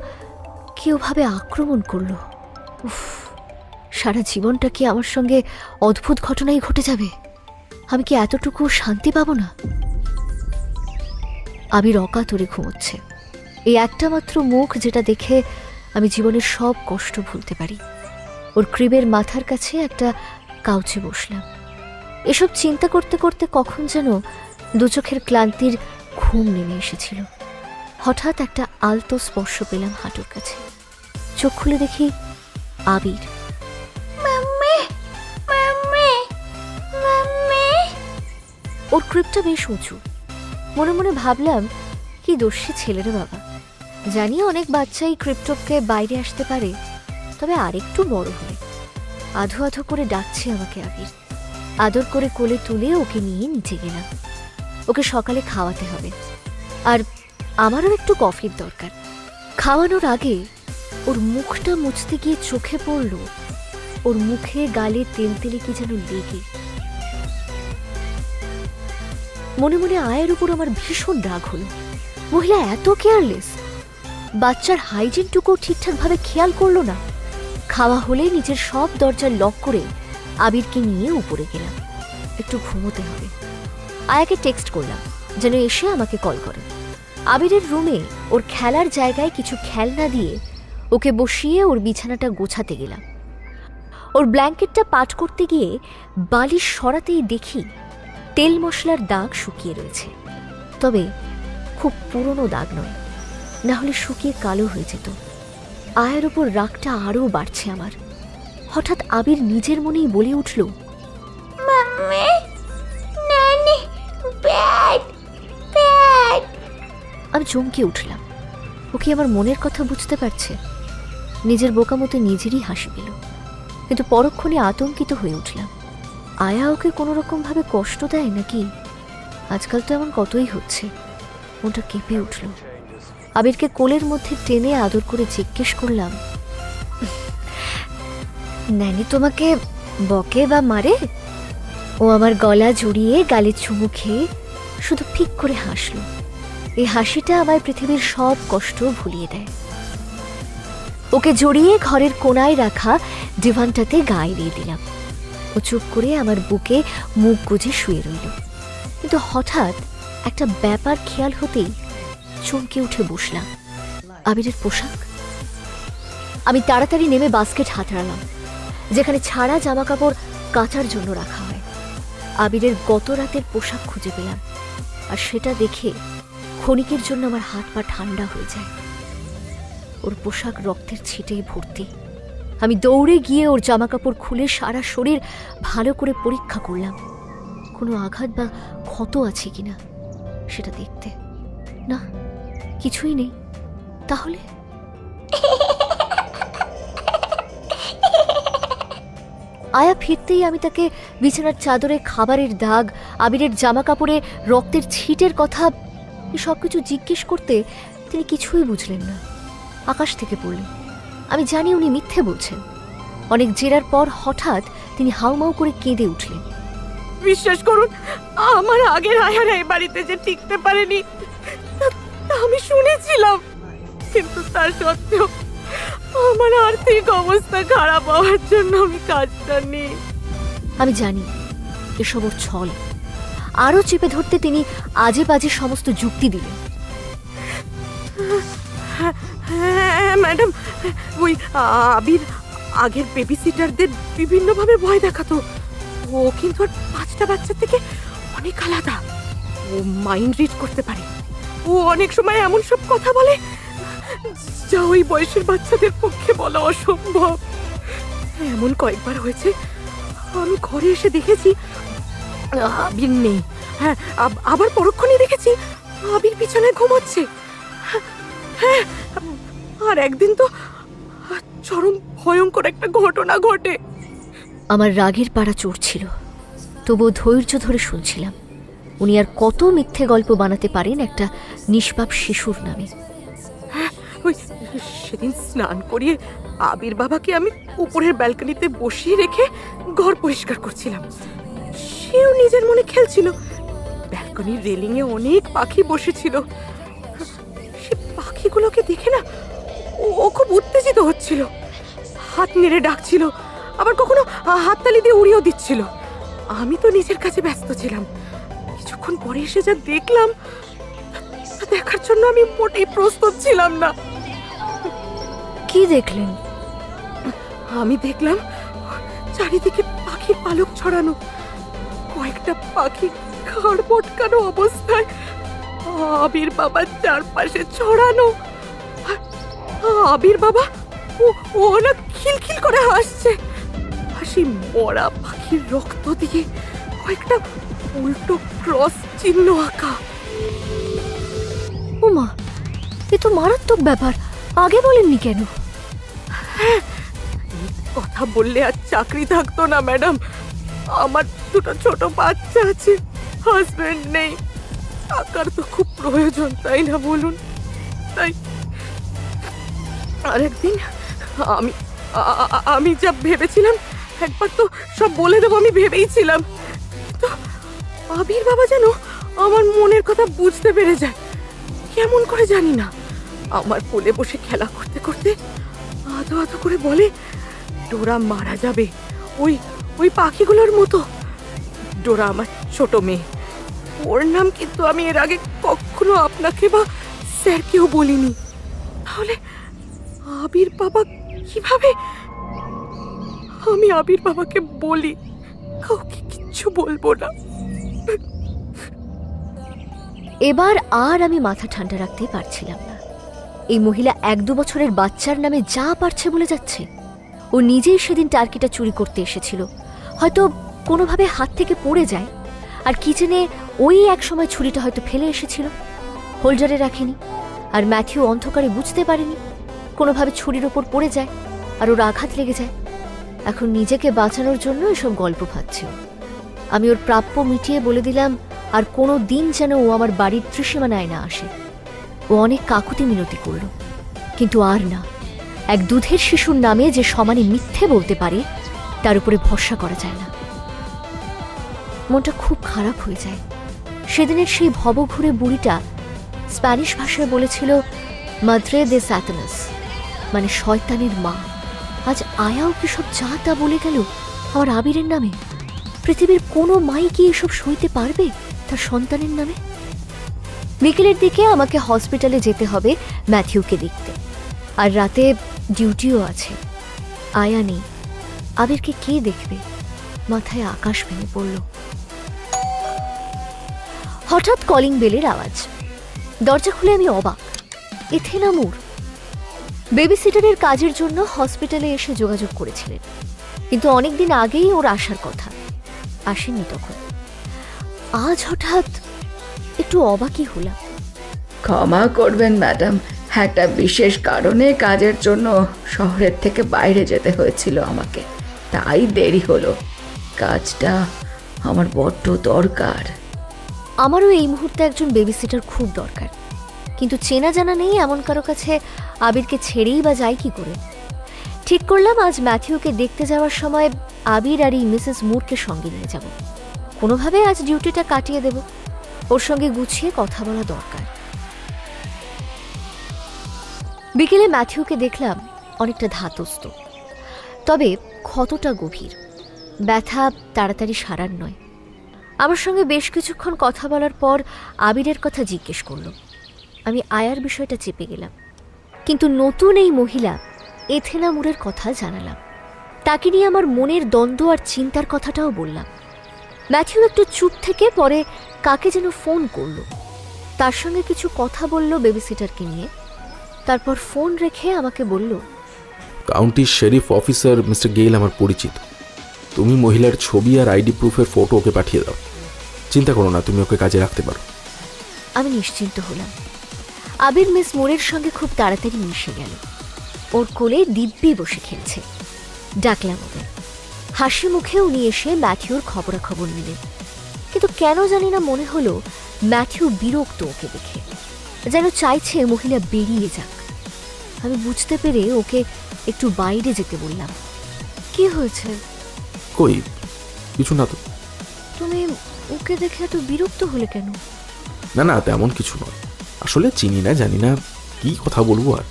কে ওভাবে আক্রমণ করলো। উফ, সারা জীবনটা কি আমার সঙ্গে অদ্ভুত ঘটনাই ঘটে যাবে? আমি কি এতটুকু শান্তি পাবো না? আবির অকাতরে ঘুমোচ্ছে। এই একটা মাত্র মুখ যেটা দেখে আমি জীবনের সব কষ্ট ভুলতে পারি। ওর ক্রিবের মাথার কাছে একটা কাউচে বসলাম। এসব চিন্তা করতে করতে কখন যেন দু চোখের ক্লান্তির ঘুম নেমে এসেছিল। হঠাৎ একটা আলতো স্পর্শ পেলাম হাঁটুর কাছে। চোখ খুলে দেখি আবির। ওর ক্রিবটা বেশ উঁচু। মনে মনে ভাবলাম কি দোষী ছেলেরে বাবা। জানি অনেক বাচ্চাই ক্রিপ্টপকে বাইরে আসতে পারে, তবে আরেকটু বড় হলে। আধো আধো করে ডাকছে আমাকে আবির। আদর করে কোলে তুলে ওকে নিয়ে নিচে গেলাম। ওকে সকালে খাওয়াতে হবে, আর আমারও একটু কফির দরকার। খাওয়ানোর আগে ওর মুখটা মুছতে গিয়ে চোখে পড়ল ওর মুখে গালে তেলতেলে কি যেন লেগে। মনে মনে আয়ের উপর আমার ভীষণ রাগ হলো। মহিলা এত কেয়ারলেস। বাচ্চার হাইজিনটুকু ঠিকঠাকভাবে খেয়াল করলো না। খাওয়া হলে নিজের সব দরজা লক করে আবিরকে নিয়ে উপরে গেলাম। একটু ঘুমোতে হবে। আয়াকে টেক্সট করলাম যেন এসে আমাকে কল করে। আবিরের রুমে ওর খেলার জায়গায় কিছু খেলনা দিয়ে ওকে বসিয়ে ওর বিছানাটা গোছাতে গেলাম। ওর ব্ল্যাঙ্কেটটা পাট করতে গিয়ে বালিশ সরাতেই দেখি তেল মশলার দাগ শুকিয়ে রয়েছে। তবে খুব পুরনো দাগ নয়, না হলে শুকিয়ে কালো হয়ে যেত। আয়ের উপর রাগটা আরও বাড়ছে আমার। হঠাৎ আবির নিজের মনেই বলে উঠল, আমি চমকে উঠলাম। ও কি আমার মনের কথা বুঝতে পারছে? নিজের বোকামতে নিজেরই হাসি পেল, কিন্তু পরক্ষণে আতঙ্কিত হয়ে উঠলাম। আয়া ওকে কোনো রকম ভাবে কষ্ট দেয় নাকি? আজকাল তো এমন কতই হচ্ছে। মনটা কেঁপে উঠল। আবিরকে কোলের মধ্যে টেনে আদর করে জিজ্ঞেস করলাম, ন্যানি তোমাকে বকে বা মারে? ও আমার গলা জড়িয়ে গালে চুমু খেয়ে শুধু ফিক করে হাসল। এই হাসিটা আমায় পৃথিবীর সব কষ্ট ভুলিয়ে দেয়। ওকে জড়িয়ে ঘরের কোণায় রাখা ডিভানটাতে গা এড়িয়ে দিলাম। ও চুপ করে আমার বুকে মুখ গুজে শুয়ে রইল। কিন্তু হঠাৎ একটা ব্যাপার খেয়াল হতেই চমকে উঠে বসলাম। আবিরের পোশাক। আমি তাড়াতাড়ি নেমে বাস্কেট হাতড়ালাম, যেখানে ছাড়া জামা কাপড় কাচার জন্য রাখা হয়। আবিরের গত রাতের পোশাক খুঁজে পেলাম, আর সেটা দেখে ক্ষণিকের জন্য আমার হাত পা ঠান্ডা হয়ে যায়। ওর পোশাক রক্তের ছিটেই ভর্তি। আমি দৌড়ে গিয়ে ওর জামা কাপড় খুলে সারা শরীর ভালো করে পরীক্ষা করলাম, কোনো আঘাত বা ক্ষত আছে কিনা সেটা দেখতে। না, কিছুই নেই। তাহলে আয়া ফিরতেই আমি তাকে বিছানার চাদরে খাবারের দাগ, আবিরের জামা কাপড়ে রক্তের ছিটের কথা সবকিছু জিজ্ঞেস করতে তিনি কিছুই বুঝলেন না। আকাশ থেকে পড়লেন। আমি জানি উনি মিথ্যে বলছেন। অনেক জেরার পর হঠাৎ তিনি হাউমাউ করে কেঁদে উঠলেন। বিশ্বাস করুন, আমার আগের আয়ার এই বাড়িতে যে টিকতে পারেনি তা আমি শুনেছিলাম, কিন্তু তার সত্ত্বেও আমার আর্থিক অবস্থা খারাপ হওয়ার জন্য আমি কাজটা নিই। আমি জানি এসব ওর ছল। আরও চেপে ধরতে তিনি আজে বাজে সমস্ত যুক্তি দিলেন। হ্যাঁ ম্যাডাম, ওই আবির আগের বেবি সিটারদের বিভিন্নভাবে ভয় দেখাতো। ও কিন্তু আর 5টা বাচ্চা থেকে অনেক আলাদা। ও মাইন্ড রিড করতে পারে। ও অনেক সময় এমন সব কথা বলে যা ওই বয়সের বাচ্চাদের পক্ষে বলা অসম্ভব। এমন কয়েকবার হয়েছে আমি ঘরে এসে দেখেছি আবির নেই। হ্যাঁ, আবার পরক্ষণে দেখেছি আবির বিছানায় ঘুমাচ্ছে। হ্যাঁ, আর একদিন তো চরম ভয়ঙ্কর একটা ঘটনা ঘটে। আমার রাগের পাড়া চড়ছিল, তবুও ধৈর্য ধরে শুনছিলাম। উনি আর কত মিথ্যে গল্প বানাতে পারেন একটা নিষ্পাপ শিশুর নামে। হ্যাঁ, ওই সেদিন স্নান করিয়ে আবির বাবাকে আমি উপরের ব্যালকনিতে বসিয়ে রেখে ঘর পরিষ্কার করছিলাম। সেও নিজের মনে খেলছিল। ব্যালকনির রেলিংয়ে অনেক পাখি বসেছিল। সে পাখিগুলোকে দেখে না ও খুব উত্তেজিত হচ্ছিল। হাত নেড়ে ডাকছিল, আবার কখনো হাততালি দিয়ে উড়িয়েও দিচ্ছিল। আমি তো নিজের কাছে ব্যস্ত ছিলাম। কিছুক্ষণ পরে এসে যা দেখলাম, তা দেখার জন্য আমি মোটেই প্রস্তুত ছিলাম না। কি দেখলেন? আমি দেখলাম চারিদিকে পাখির পালক ছড়ানো, কয়েকটা পাখি ঘাড় পটকানো অবস্থায় আবির বাবার চারপাশে ছড়ানো। আর আবির বাবা ও না খিলখিল করে হাসছে। হাসি মরা পাখির রক্ত দিয়ে কয়েকটা উল্টো ক্রস চিহ্ন আঁকা। ওমা, এ তো মারাত্মক ব্যাপার। আগে বলেননি কেন? হ্যাঁ, কথা বললে আর চাকরি থাকতো না ম্যাডাম। আমার দুটো ছোট বাচ্চা আছে, হাজবেন্ড নেই। টাকার তো খুব প্রয়োজন, তাই না বলুন? তাই আরেকদিন আমি যা ভেবেছিলাম, একবার তো সব বলে দেবো আমি ভেবেইছিলাম, কিন্তু আবির বাবা যেন আমার মনের কথা বুঝতে পেরে যায়। কেমন করে জানি না। আমার কোলে বসে খেলা করতে করতে আধো আধো করে বলে, ডোরা মারা যাবে ওই পাখিগুলোর মতো। ডোরা আমার ছোট মেয়ে। ওর নাম কিন্তু আমি এর আগে কখনো আপনাকে বা স্যারকেও বলিনি। তাহলে আবির বাবা কিভাবে? আমি আবির বাবাকে বলি, কাউকে কিচ্ছু বলবো না। এবার আর আমি মাথা ঠান্ডা রাখতে পারছিলাম না। এই মহিলা 1-2 বছরের বাচ্চার নামে যা পারছে বলে যাচ্ছে। ও নিজেই সেদিন টার্কিটা চুরি করতে এসেছিল, হয়তো কোনোভাবে হাত থেকে পড়ে যায়। আর কিচেনে ওই এক সময় ছুরিটা হয়তো ফেলে এসেছিল, হোল্ডারে রাখেনি। আর ম্যাথিউ অন্ধকারে বুঝতে পারেনি, কোনোভাবে ছুরির ওপর পড়ে যায় আর ওর আঘাত লেগে যায়। এখন নিজেকে বাঁচানোর জন্য এসব গল্প ভাবছে। আমি ওর প্রাপ্য মিটিয়ে বলে দিলাম আর কোনো দিন যেন ও আমার বাড়ির ত্রিসীমানায় না আসে। ও অনেক কাকুতি মিনতি করল, কিন্তু আর না। এক দুধের শিশুর নামে যে সমানে মিথ্যে বলতে পারে, তার উপরে ভরসা করা যায় না। মনটা খুব খারাপ হয়ে যায়। সেদিনের সেই ভবঘুরে বুড়িটা স্প্যানিশ ভাষায় বলেছিল মাদ্রে দে স্যাটানাস, মানে শয়তানের মা। আজ আয়াও কি সব যা তা বলে গেল আমার আবিরের নামে? পৃথিবীর কোনো মাই কি এসব সইতে পারবে তার সন্তানের নামে? বিকেলের দিকে আমাকে হসপিটালে যেতে হবে ম্যাথিউকে দেখতে, আর রাতে ডিউটিও আছে। আয়া নেই, আবিরকে কে দেখবে? মাথায় আকাশ ভেঙে পড়ল। হঠাৎ কলিং বেলের আওয়াজ। দরজা খুলে আমি অবাক, এথেনা মুর। বেবি সিটারের কাজের জন্য হসপিটালে এসে যোগাযোগ করেছিলেন, কিন্তু অনেকদিন আগেই ওর আসার কথা, আসেননি তখন। আজ হঠাৎ একটু অবাকই হলাম। ক্ষমা করবেন ম্যাডাম, একটা বিশেষ কারণে কাজের জন্য শহরের থেকে বাইরে যেতে হয়েছিল আমাকে, তাই দেরি হলো। কাজটা আমার বড্ড দরকার। আমারও এই মুহূর্তে একজন বেবি সিটার খুব দরকার, কিন্তু চেনা জানা নেই এমন কারো কাছে আবিরকে ছেড়েই বা যাই কি করে। ঠিক করলাম আজ ম্যাথিউকে দেখতে যাওয়ার সময় আবির আর এই মিসেস মুরকে সঙ্গে নিয়ে যাব। কোনোভাবে আজ ডিউটিটা কাটিয়ে দেব, ওর সঙ্গে গুছিয়ে কথা বলা দরকার। বিকেলে ম্যাথিউকে দেখলাম অনেকটা ধাতস্থ, তবে ক্ষতটা গভীর। ব্যথা তাড়াতাড়ি সারার নয়। আমার সঙ্গে বেশ কিছুক্ষণ কথা বলার পর আবিরের কথা জিজ্ঞেস করল। আমি আয়ার বিষয়টা চেপে গেলাম, কিন্তু নতুন এই মহিলা এথেনা মুরের কথা জানালাম। তাকে নিয়ে আমার মনের দ্বন্দ্ব আর চিন্তার কথাটাও বললাম। ম্যাথিউ একটু চুপ থেকে পরে কাকে যেন ফোন করলো, তার সঙ্গে কিছু কথা বলল বেবি সিটারকে নিয়ে। তারপর ফোন রেখে আমাকে বলল, county sheriff officer mister Gail আমার পরিচিত। তুমি মহিলার ছবি আর আইডি প্রুফের ফটো ওকে পাঠিয়ে দাও। চিন্তা করো না, তুমি ওকে কাজে রাখতে পারো। আমি নিশ্চিন্ত হলাম। আবির মিস মোরের সঙ্গে খুব তাড়াতাড়ি মিশে গেল। ওর কোলে দিব্যি বসে খেলছে। ডাকলাম ওদের। হাসি মুখে উনি এসে ম্যাথিউর খবরাখবর নিলেন, কিন্তু কেন জানি না মনে হলো ম্যাথিউ বিরক্ত ওকে দেখে, যেন চাইছে মহিলা বেরিয়ে যাক। আমি বুঝতে পেরে ওকে একটু বাইরে যেতে বললাম। কি হয়েছে? কই কিছু না তো। তুমি ওকে দেখে এত বিরক্ত হলে কেন? না না, তেমন কিছু নয়। আসলে চিনি না, জানি না কি কথা বলবো আর।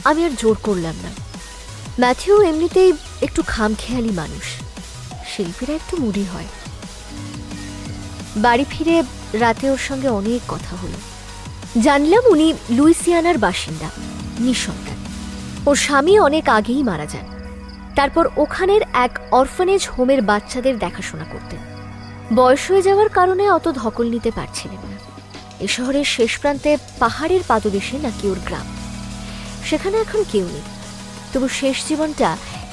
আমি আর জোর করলাম না। ম্যাথিউ এমনিতেই একটু খামখেয়ালি মানুষ, শিল্পীরা একটু মুডি হয়। বাড়ি ফিরে রাতে ওর সঙ্গে অনেক কথা হলো। জানলাম উনি লুইসিয়ানার বাসিন্দা, নিঃসন্তান। ওর স্বামী অনেক আগেই মারা যান। তারপর ওখানের এক অরফানেজ হোমের বাচ্চাদের দেখাশোনা করতেন। বয়স হয়ে যাওয়ার কারণে অত ধকল নিতে পারছিলেন না। এ শহরের শেষ প্রান্তে পাহাড়ের পাদদেশে নাকি ওর গ্রাম। সেখানে এখন কেউ নেই, তবু শেষ জীবনটা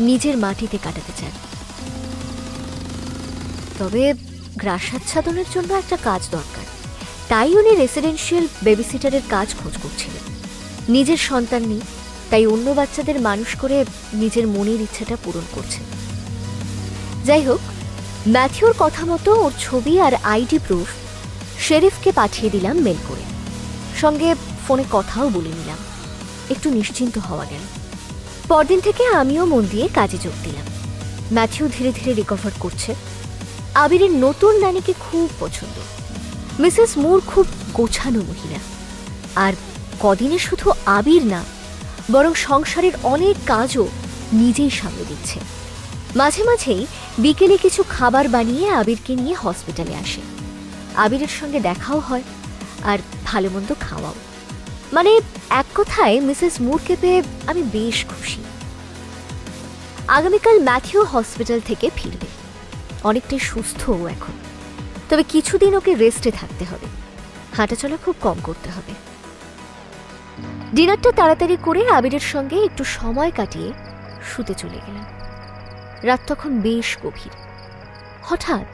নিজের মাটিতে কাটাতে চান। তবে গ্রাসাচ্ছাদনের জন্য একটা কাজ দরকার, তাই উনি রেসিডেন্সিয়াল বেবিসিটারের কাজ খোঁজ করছিলেন। নিজের সন্তান নেই, তাই অন্য বাচ্চাদের মানুষ করে নিজের মনের ইচ্ছাটা পূরণ করছেন। যাই হোক, ম্যাথিউর কথা মতো ওর ছবি আর আইডি প্রুফ শেরিফকে পাঠিয়ে দিলাম মেল করে। সঙ্গে ফোনে কথাও বলে নিলাম। একটু নিশ্চিন্ত হওয়া গেল। পরদিন থেকে আমিও মন দিয়ে কাজে যোগ দিলাম। ম্যাথিউ ধীরে ধীরে রিকভার করছে। আবিরের নতুন নানিকে খুব পছন্দ। মিসেস মুর খুব গোছানো মহিলা, আর কদিনে শুধু আবির না, বরং সংসারের অনেক কাজও নিজেই সামলে দিচ্ছে। মাঝে মাঝেই বিকেলে কিছু খাবার বানিয়ে আবিরকে নিয়ে হসপিটালে আসে। আবিরের সঙ্গে দেখাও হয় আর ভালো মন্দ খাওয়াও। মানে এক কথায় মিসেস মুরকে পেয়ে আমি বেশ খুশি। আগামীকাল ম্যাথিউ হসপিটাল থেকে ফিরবে। অনেকটাই সুস্থ ও এখন, তবে কিছুদিন ওকে রেস্টে থাকতে হবে। হাঁটাচলা খুব কম করতে হবে। ডিনারটা তাড়াতাড়ি করে আবিরের সঙ্গে একটু সময় কাটিয়ে শুতে চলে গেলাম। রাত তখন বেশ গভীর। হঠাৎ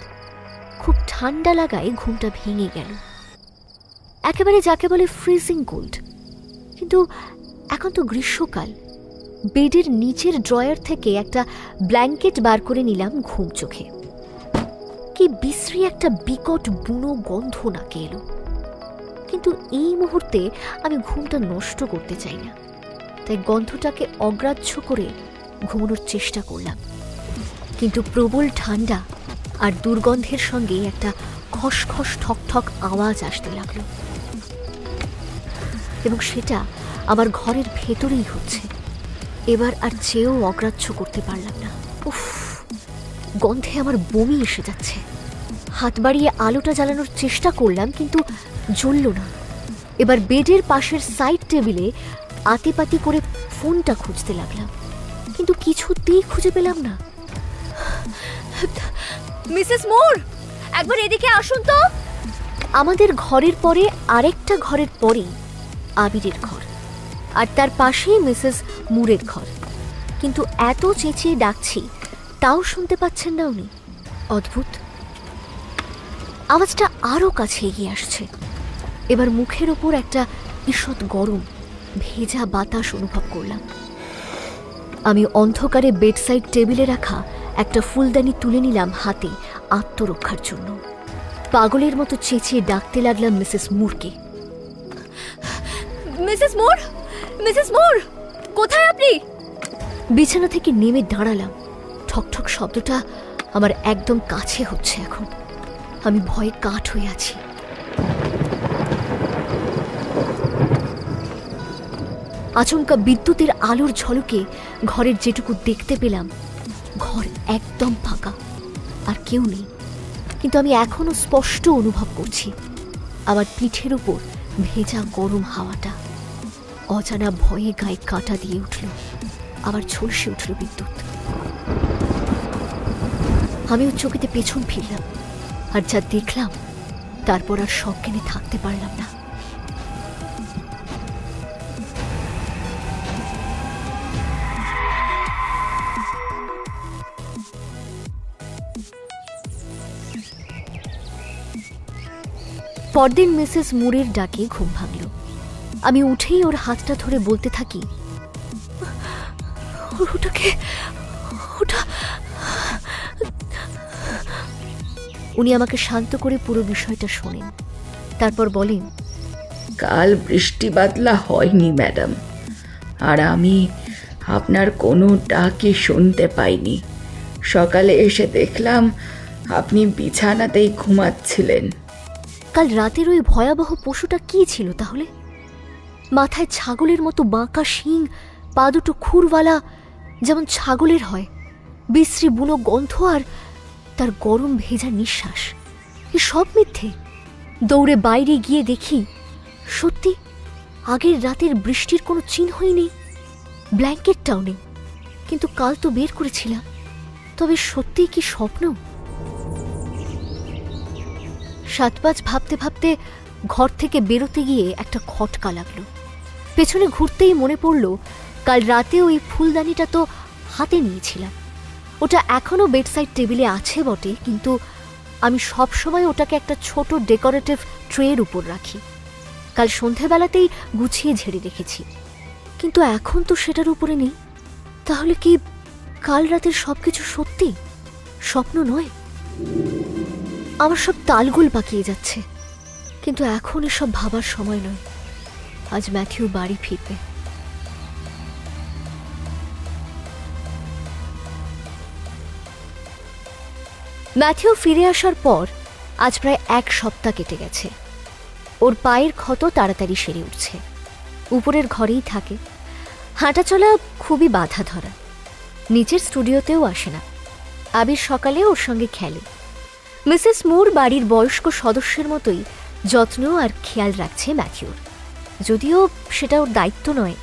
খুব ঠান্ডা লাগায় ঘুমটা ভেঙে গেল। একেবারে যাকে বলে ফ্রিজিং কোল্ড। কিন্তু এখন তো গ্রীষ্মকাল। বেডের নিচের ড্রয়ার থেকে একটা ব্ল্যাঙ্কেট বার করে নিলাম ঘুম চোখে। কি বিশ্রী একটা বিকট বুনো গন্ধ নাকে এলো, কিন্তু এই মুহূর্তে আমি ঘুমটা নষ্ট করতে চাই না, তাই গন্ধটাকে অগ্রাহ্য করে ঘুমানোর চেষ্টা করলাম। কিন্তু প্রবল ঠান্ডা আর দুর্গন্ধের সঙ্গে একটা খসখস ঠকঠক আওয়াজ আসতে লাগলো। এবং সেটা আমার ঘরের ভেতরেই হচ্ছে। এবার আর চেয়েও অগ্রাহ্য করতে পারলাম না। উফ, গন্ধে আমার বমি এসে যাচ্ছে। হাত বাড়িয়ে আলোটা জ্বালানোর চেষ্টা করলাম, কিন্তু জ্বলল না। এবার বেডের পাশের সাইড টেবিলে আতিপাতি করে ফোনটা খুঁজতে লাগলাম, কিন্তু কিছুতেই খুঁজে পেলাম না। মিসেস মুর, একবার এদিকে আসুন তো। আমাদের ঘরের পরে আরেকটা ঘরের পরেই আবিরের ঘর, আর তার পাশেই মিসেস মুরের ঘর। কিন্তু এত চেঁচিয়ে ডাকছি, তাও শুনতে পাচ্ছেন না উনি। অদ্ভুত। আওয়াজটা আরও কাছে এগিয়ে আসছে। এবার মুখের ওপর একটা ঈষৎ গরম ভেজা বাতাস অনুভব করলাম। আমি অন্ধকারে বেডসাইড টেবিলে রাখা একটা ফুলদানি তুলে নিলাম হাতে আত্মরক্ষার জন্য। পাগলের মতো চেঁচিয়ে ডাকতে লাগলাম মিসেস মুরকে। মিসেস মুর, মিসেস মুর, কোথায় আপনি? বিছানা থেকে নেমে দাঁড়ালাম। ঠকঠক শব্দটা আমার একদম কাছে হচ্ছে এখন। আমি ভয়ে কাঠ হয়ে আছি। আচমকা বিদ্যুতের আলোর ঝলকে ঘরের যেটুকু দেখতে পেলাম, ঘর একদম ফাঁকা, আর কেউ নেই। কিন্তু আমি এখনো স্পষ্ট অনুভব করছি আমার পিঠের উপর ভেজা গরম হাওয়াটা। অজানা ভয়ে গায়ে কাঁটা দিয়ে উঠল, আবার ঝলসে উঠল বিদ্যুৎ। আমিও চোখেতে পেছন ফিরলাম, আর যা দেখলাম তারপর আর সজ্ঞানে থাকতে পারলাম না। পরদিন মিসেস মুরের ডাকে ঘুম ভাঙল। আমি উঠেই ওর হাতটা ধরে বলতে থাকি, উনি আমাকে শান্ত করে পুরো বিষয়টা শোনেন। তারপর বলেন, কাল বৃষ্টি বাদলা হয়নি ম্যাডাম, আর আমি আপনার কোনো ডাকই শুনতে পাইনি। সকালে এসে দেখলাম আপনি বিছানাতেই ঘুমাচ্ছিলেন। কাল রাতের ওই ভয়াবহ পশুটা কি ছিল তাহলে? মাথায় ছাগলের মতো বাঁকা শিং, পা দুটো খুরওয়ালা, যেমন ছাগলের হয়, বিশ্রী বুনো গন্ধ, আর তার গরম ভেজা নিঃশ্বাস। এ সব মিথ্যে। দৌড়ে বাইরে গিয়ে দেখি সত্যি আগের রাতের বৃষ্টির কোনো চিহ্নই নেই, ব্ল্যাঙ্কেটটাও নেই। কিন্তু কাল তো বের করেছিলাম। তবে সত্যিই কি স্বপ্ন? সাতপাঁচ ভাবতে ভাবতে ঘর থেকে বেরোতে গিয়ে একটা খটকা লাগলো। পেছনে ঘুরতেই মনে পড়ল, কাল রাতে ওই ফুলদানিটা তো হাতে নিয়েছিলাম। ওটা এখনো বেডসাইড টেবিলে আছে বটে, কিন্তু আমি সব সময় ওটাকে একটা ছোট ডেকোরেটিভ ট্রের উপর রাখি। কাল সন্ধেবেলাতেই গুছিয়ে ঝেড়ে রেখেছি, কিন্তু এখন তো সেটার উপরে নেই। তাহলে কি কাল রাতের সবকিছু সত্যি, স্বপ্ন নয়? আমার সব তালগোল পাকিয়ে যাচ্ছে, কিন্তু এখন এসব ভাবার সময় নয়। আজ ম্যাথিউ বাড়ি ফিরবে। ম্যাথিউ ফিরে আসার পর আজ প্রায় 1 সপ্তাহ কেটে গেছে। ওর পায়ের ক্ষত তাড়াতাড়ি সেরে উঠছে। উপরের ঘরেই থাকে, হাঁটাচলা খুবই বাধা ধরা। নিচের স্টুডিওতেও আসে না। আবির সকালে ওর সঙ্গে খেলে। মিসেস মুর বাড়ির বয়স্ক সদস্যের মতোই যত্ন আর খেয়াল রাখছে ম্যাথিউর, যদিও সেটা ওর দায়িত্ব নয়।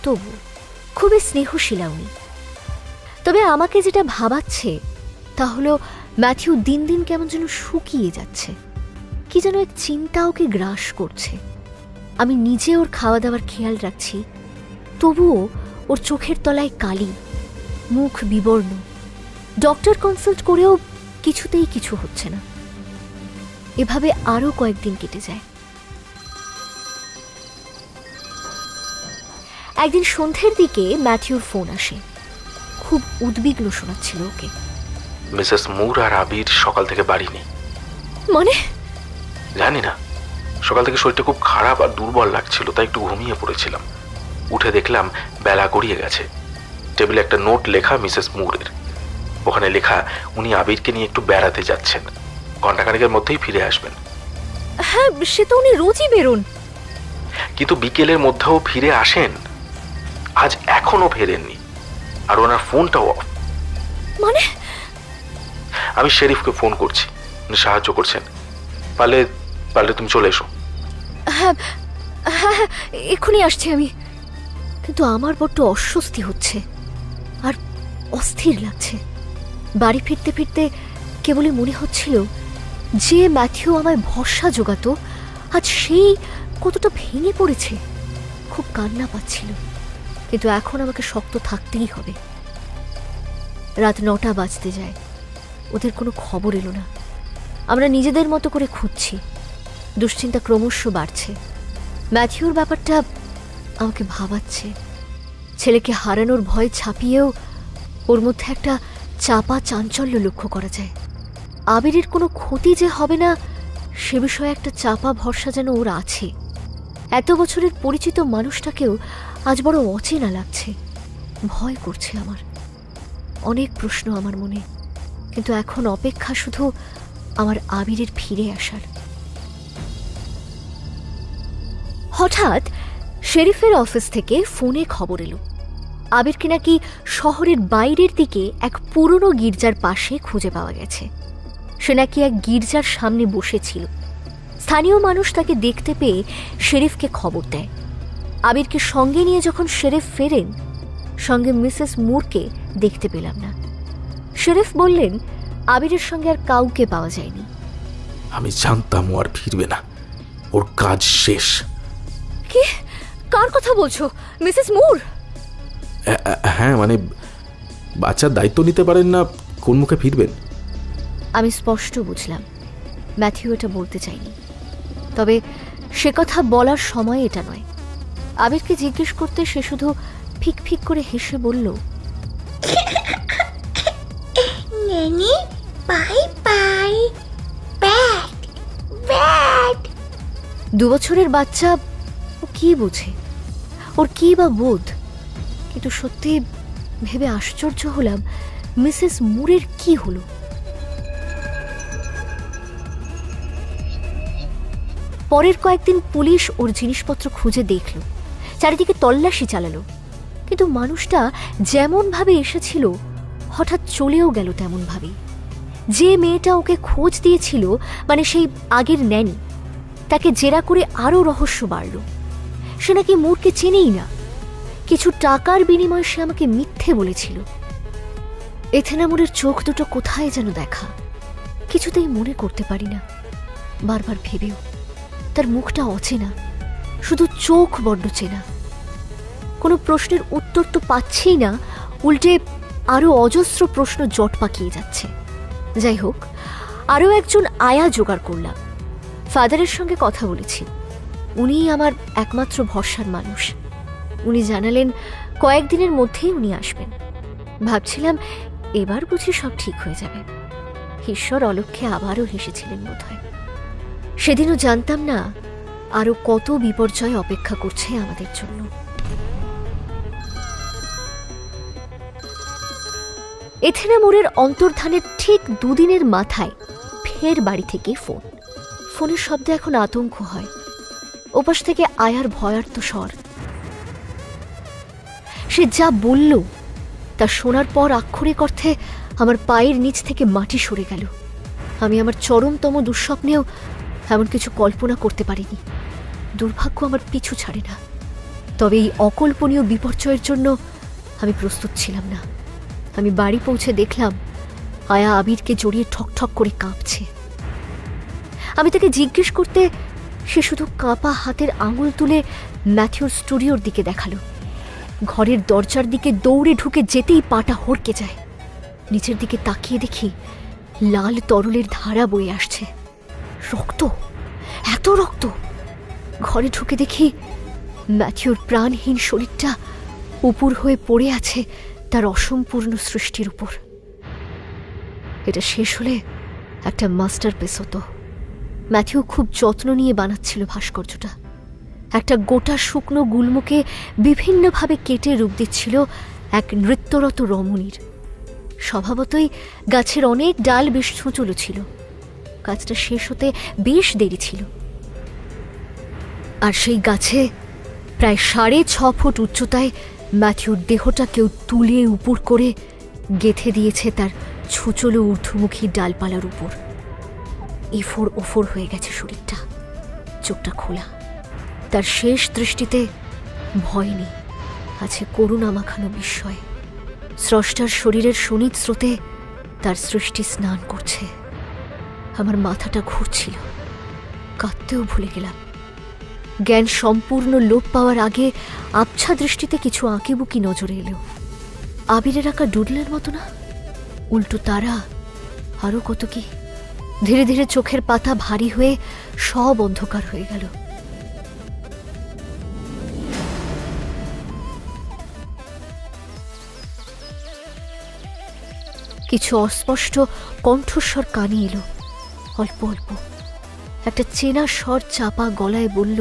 তবু খুবই স্নেহশীলা উনি। তবে আমাকে যেটা ভাবাচ্ছে তা হলো, ম্যাথিউ দিন দিন কেমন যেন শুকিয়ে যাচ্ছে। কি যেন এক চিন্তা ওকে গ্রাস করছে। আমি নিজে ওর খাওয়া দাওয়ার খেয়াল রাখছি, তবুও ওর চোখের তলায় কালি, মুখ বিবর্ণ। ডক্টর কনসাল্ট করেও কিছুতেই কিছু হচ্ছে না। এভাবে আরও কয়েকদিন কেটে যায়। একদিন সন্ধ্যের দিকে ম্যাথিউর ফোন আসে। খুব উদ্বিগ্ন শোনাচ্ছিল ওকে। মিসেস মুর আর আবির সকাল থেকে বাড়ি নেই। মানে? জানি না, সকাল থেকে শরীরটা খুব খারাপ আর দুর্বল লাগছিল, তাই একটু ঘুমিয়ে পড়েছিলাম। উঠে দেখলাম বেলা গড়িয়ে গেছে। টেবিলে একটা নোট লেখা মিসেস মুরের। ওখানে লেখা উনি আবিরকে নিয়ে একটু বেড়াতে যাচ্ছেন, ঘণ্টাখানেকের মধ্যেই ফিরে আসবেন। হ্যাঁ, সে তো উনি রোজই বেরোন। কিন্তু বিকেলের মধ্যেও ফিরে আসেন, আজ এখনো ফেরেননি, আর ওনার ফোনটাও অফ। মানে? আমি শেরিফকে ফোন করছি, উনি সাহায্য করছেন। পারলে পারলে তুমি চলে এসো। হ্যাঁ হ্যাঁ হ্যাঁ, এক্ষুনি আসছি আমি। কিন্তু আমার বড্ড অস্বস্তি হচ্ছে আর অস্থির লাগছে। বাড়ি ফিরতে ফিরতে কেবলই মনে হচ্ছিল যে ম্যাথিউ আমায় ভরসা জোগাতো, আজ সেই কতটা ভেঙে পড়েছে। খুব কান্না পাচ্ছিল, কিন্তু এখন আমাকে শক্ত থাকতেই হবে। রাত 9টা বাজতে যায়, ওদের কোনো খবর এলো না। আমরা নিজেদের মতো করে খুঁজছি। দুশ্চিন্তা ক্রমশ বাড়ছে। ম্যাথিউর ব্যাপারটা আমাকে ভাবাচ্ছে। ছেলেকে হারানোর ভয় ছাপিয়েও ওর মধ্যে একটা চাপা চাঞ্চল্য লক্ষ্য করা যায়। আবিরের কোনো ক্ষতি যে হবে না সে বিষয়ে একটা চাপা ভরসা যেন ওর আছে। এত বছরের পরিচিত মানুষটাকেও আজ বড় অচেনা লাগছে। ভয় করছে আমার। অনেক প্রশ্ন আমার মনে, কিন্তু এখন অপেক্ষা শুধু আমার আবিরের ফিরে আসার। হঠাৎ শেরিফের অফিস থেকে ফোনে খবর এলো আবিরকে নাকি শহরের বাইরের দিকে এক পুরনো গির্জার পাশে খুঁজে পাওয়া গেছে। সে নাকি এক গির্জার সামনে বসেছিল। স্থানীয় মানুষ তাকে দেখতে পেয়ে শেরিফকে খবর দেয়। আবিরকে সঙ্গে নিয়ে যখন শেরিফ ফেরেন, সঙ্গে মিসেস মুরকে দেখতে পেলাম না। শেরিফ বললেন আবিরের সঙ্গে আর কাউকে পাওয়া যায়নি। আমি জানতাম ও আর ফিরবে না, ওর কাজ শেষ। কি? কার কথা বলছো? মিসেস মুর? হ্যাঁ, মানে বাচ্চার দায়িত্ব নিতে পারেন না, কোন মুখে ফিরবেন? আমি স্পষ্ট বুঝলাম ম্যাথিউ এটা বলতে চাইনি, তবে সে কথা বলার সময় এটা নয়। আবিরকে জিজ্ঞেস করতে সে শুধু ফিক ফিক করে হেসে বলল, নেনি বাই বাই, ব্যাড ব্যাড। 2 বছরের বাচ্চা, ও কি বোঝে, ওর কি বা বোধ? কিন্তু সত্যি ভেবে আশ্চর্য হলাম মিসেস মুরের কি হলো। পরের কয়েকদিন পুলিশ ওর জিনিসপত্র খুঁজে দেখল, চারিদিকে তল্লাশি চালালো, কিন্তু মানুষটা যেমন ভাবে এসেছিল হঠাৎ চলেও গেল তেমন ভাবে। যে মেয়েটা ওকে খোঁজ দিয়েছিল, মানে সেই আগের ন্যানি, তাকে জেরা করে আরো রহস্য বাড়ল। সে নাকি মুরকে চেনেই না। কিছু টাকার বিনিময়ে সে আমাকে মিথ্যে বলেছিল। এথেনামুরের চোখ দুটো কোথায় যেন দেখা, কিছুতেই মনে করতে পারি না। বারবার ভেবেও তার মুখটা অচেনা, শুধু চোখ বড্ড চেনা। কোনো প্রশ্নের উত্তর তো পাচ্ছেই না, উল্টে আরো অজস্র প্রশ্ন জট পাকিয়ে যাচ্ছে। যাই হোক, আরো একজন আয়া জোগাড় করলাম। ফাদারের সঙ্গে কথা বলেছি। উনিই আমার একমাত্র ভরসার মানুষ। উনি জানালেন কয়েকদিনের মধ্যেই উনি আসবেন। ভাবছিলাম এবার বুঝি সব ঠিক হয়ে যাবে। ঈশ্বর অলক্ষ্যে আবারও হেসেছিলেন বোধহয়। সেদিনও জানতাম না আরো কত বিপর্যয় অপেক্ষা করছে আমাদের জন্য। এথেনামুরের অন্তর্ধানের ঠিক 2 দিনের মাথায় ফের বাড়ি থেকে ফোন। ফোনের শব্দে এখন আতঙ্ক হয়। ওপাশ থেকে আয়ার ভয়ার্ত স্বর। সে যা বলল তা শোনার পর আক্ষরিক অর্থে আমার পায়ের নিচ থেকে মাটি সরে গেল। আমি আমার চরমতম দুঃস্বপ্নেও এমন কিছু কল্পনা করতে পারিনি। দুর্ভাগ্য আমার পিছু ছাড়ে না, তবে এই অকল্পনীয় বিপর্যয়ের জন্য আমি প্রস্তুত ছিলাম না। আমি বাড়ি পৌঁছে দেখলাম আয়া আবিরকে জড়িয়ে ঠকঠক করে কাঁপছে। আমি তাকে জিজ্ঞেস করতে সে শুধু কাঁপা হাতের আঙুল তুলে ম্যাথিউর স্টুডিওর দিকে দেখালো। ঘরের দরজার দিকে দৌড়ে ঢুকে যেতেই পাটা হড়কে যায়। নিচের দিকে তাকিয়ে দেখি লাল তরলের ধারা বয়ে আসছে। রক্ত, এত রক্ত! ঘরে ঢুকে দেখি ম্যাথিউর প্রাণহীন শরীরটা উপুর হয়ে পড়ে আছে তার অসম্পূর্ণ সৃষ্টির উপর। এটা শেষ হলে একটা মাস্টারপিস হতো। ম্যাথিউ খুব যত্ন নিয়ে বানাচ্ছিল ভাস্কর্যটা। একটা গোটা শুকনো গুল্মকে বিভিন্নভাবে কেটে রূপ দিচ্ছিল এক নৃত্যরত রমণীর। স্বভাবতই গাছের অনেক ডাল বেশ ছুঁচলো ছিল। কাজটা শেষ হতে বেশ দেরি ছিল। আর সেই গাছে প্রায় 6.5 ফুট উচ্চতায় ম্যাথিউর দেহটা কেউ তুলে উপর করে গেঁথে দিয়েছে তার ছুচলো ঊর্ধ্বমুখী ডালপালার উপর। এফোর ওফোর হয়ে গেছে শরীরটা, চোখটা খোলা। তার শেষ দৃষ্টিতে ভয় নেই, আছে করুণা মাখানো বিস্ময়। স্রষ্টার শরীরের শোণিত স্রোতে তার সৃষ্টি স্নান করছে। আমার মাথাটা ঘুরছিল, কাঁদতেও ভুলে গেলাম। জ্ঞান সম্পূর্ণ লোপ পাওয়ার আগে আবছা দৃষ্টিতে কিছু আঁকিবুকি নজরে এলো। আবিরের আঁকা ডুডলের মতো না, উল্টো তারা, আরও কত কি। ধীরে ধীরে চোখের পাতা ভারী হয়ে সব অন্ধকার হয়ে গেল। কিছু অস্পষ্ট কণ্ঠস্বর কানে এলো, অল্প অল্প। একটা চেনা স্বর চাপা গলায় বলল,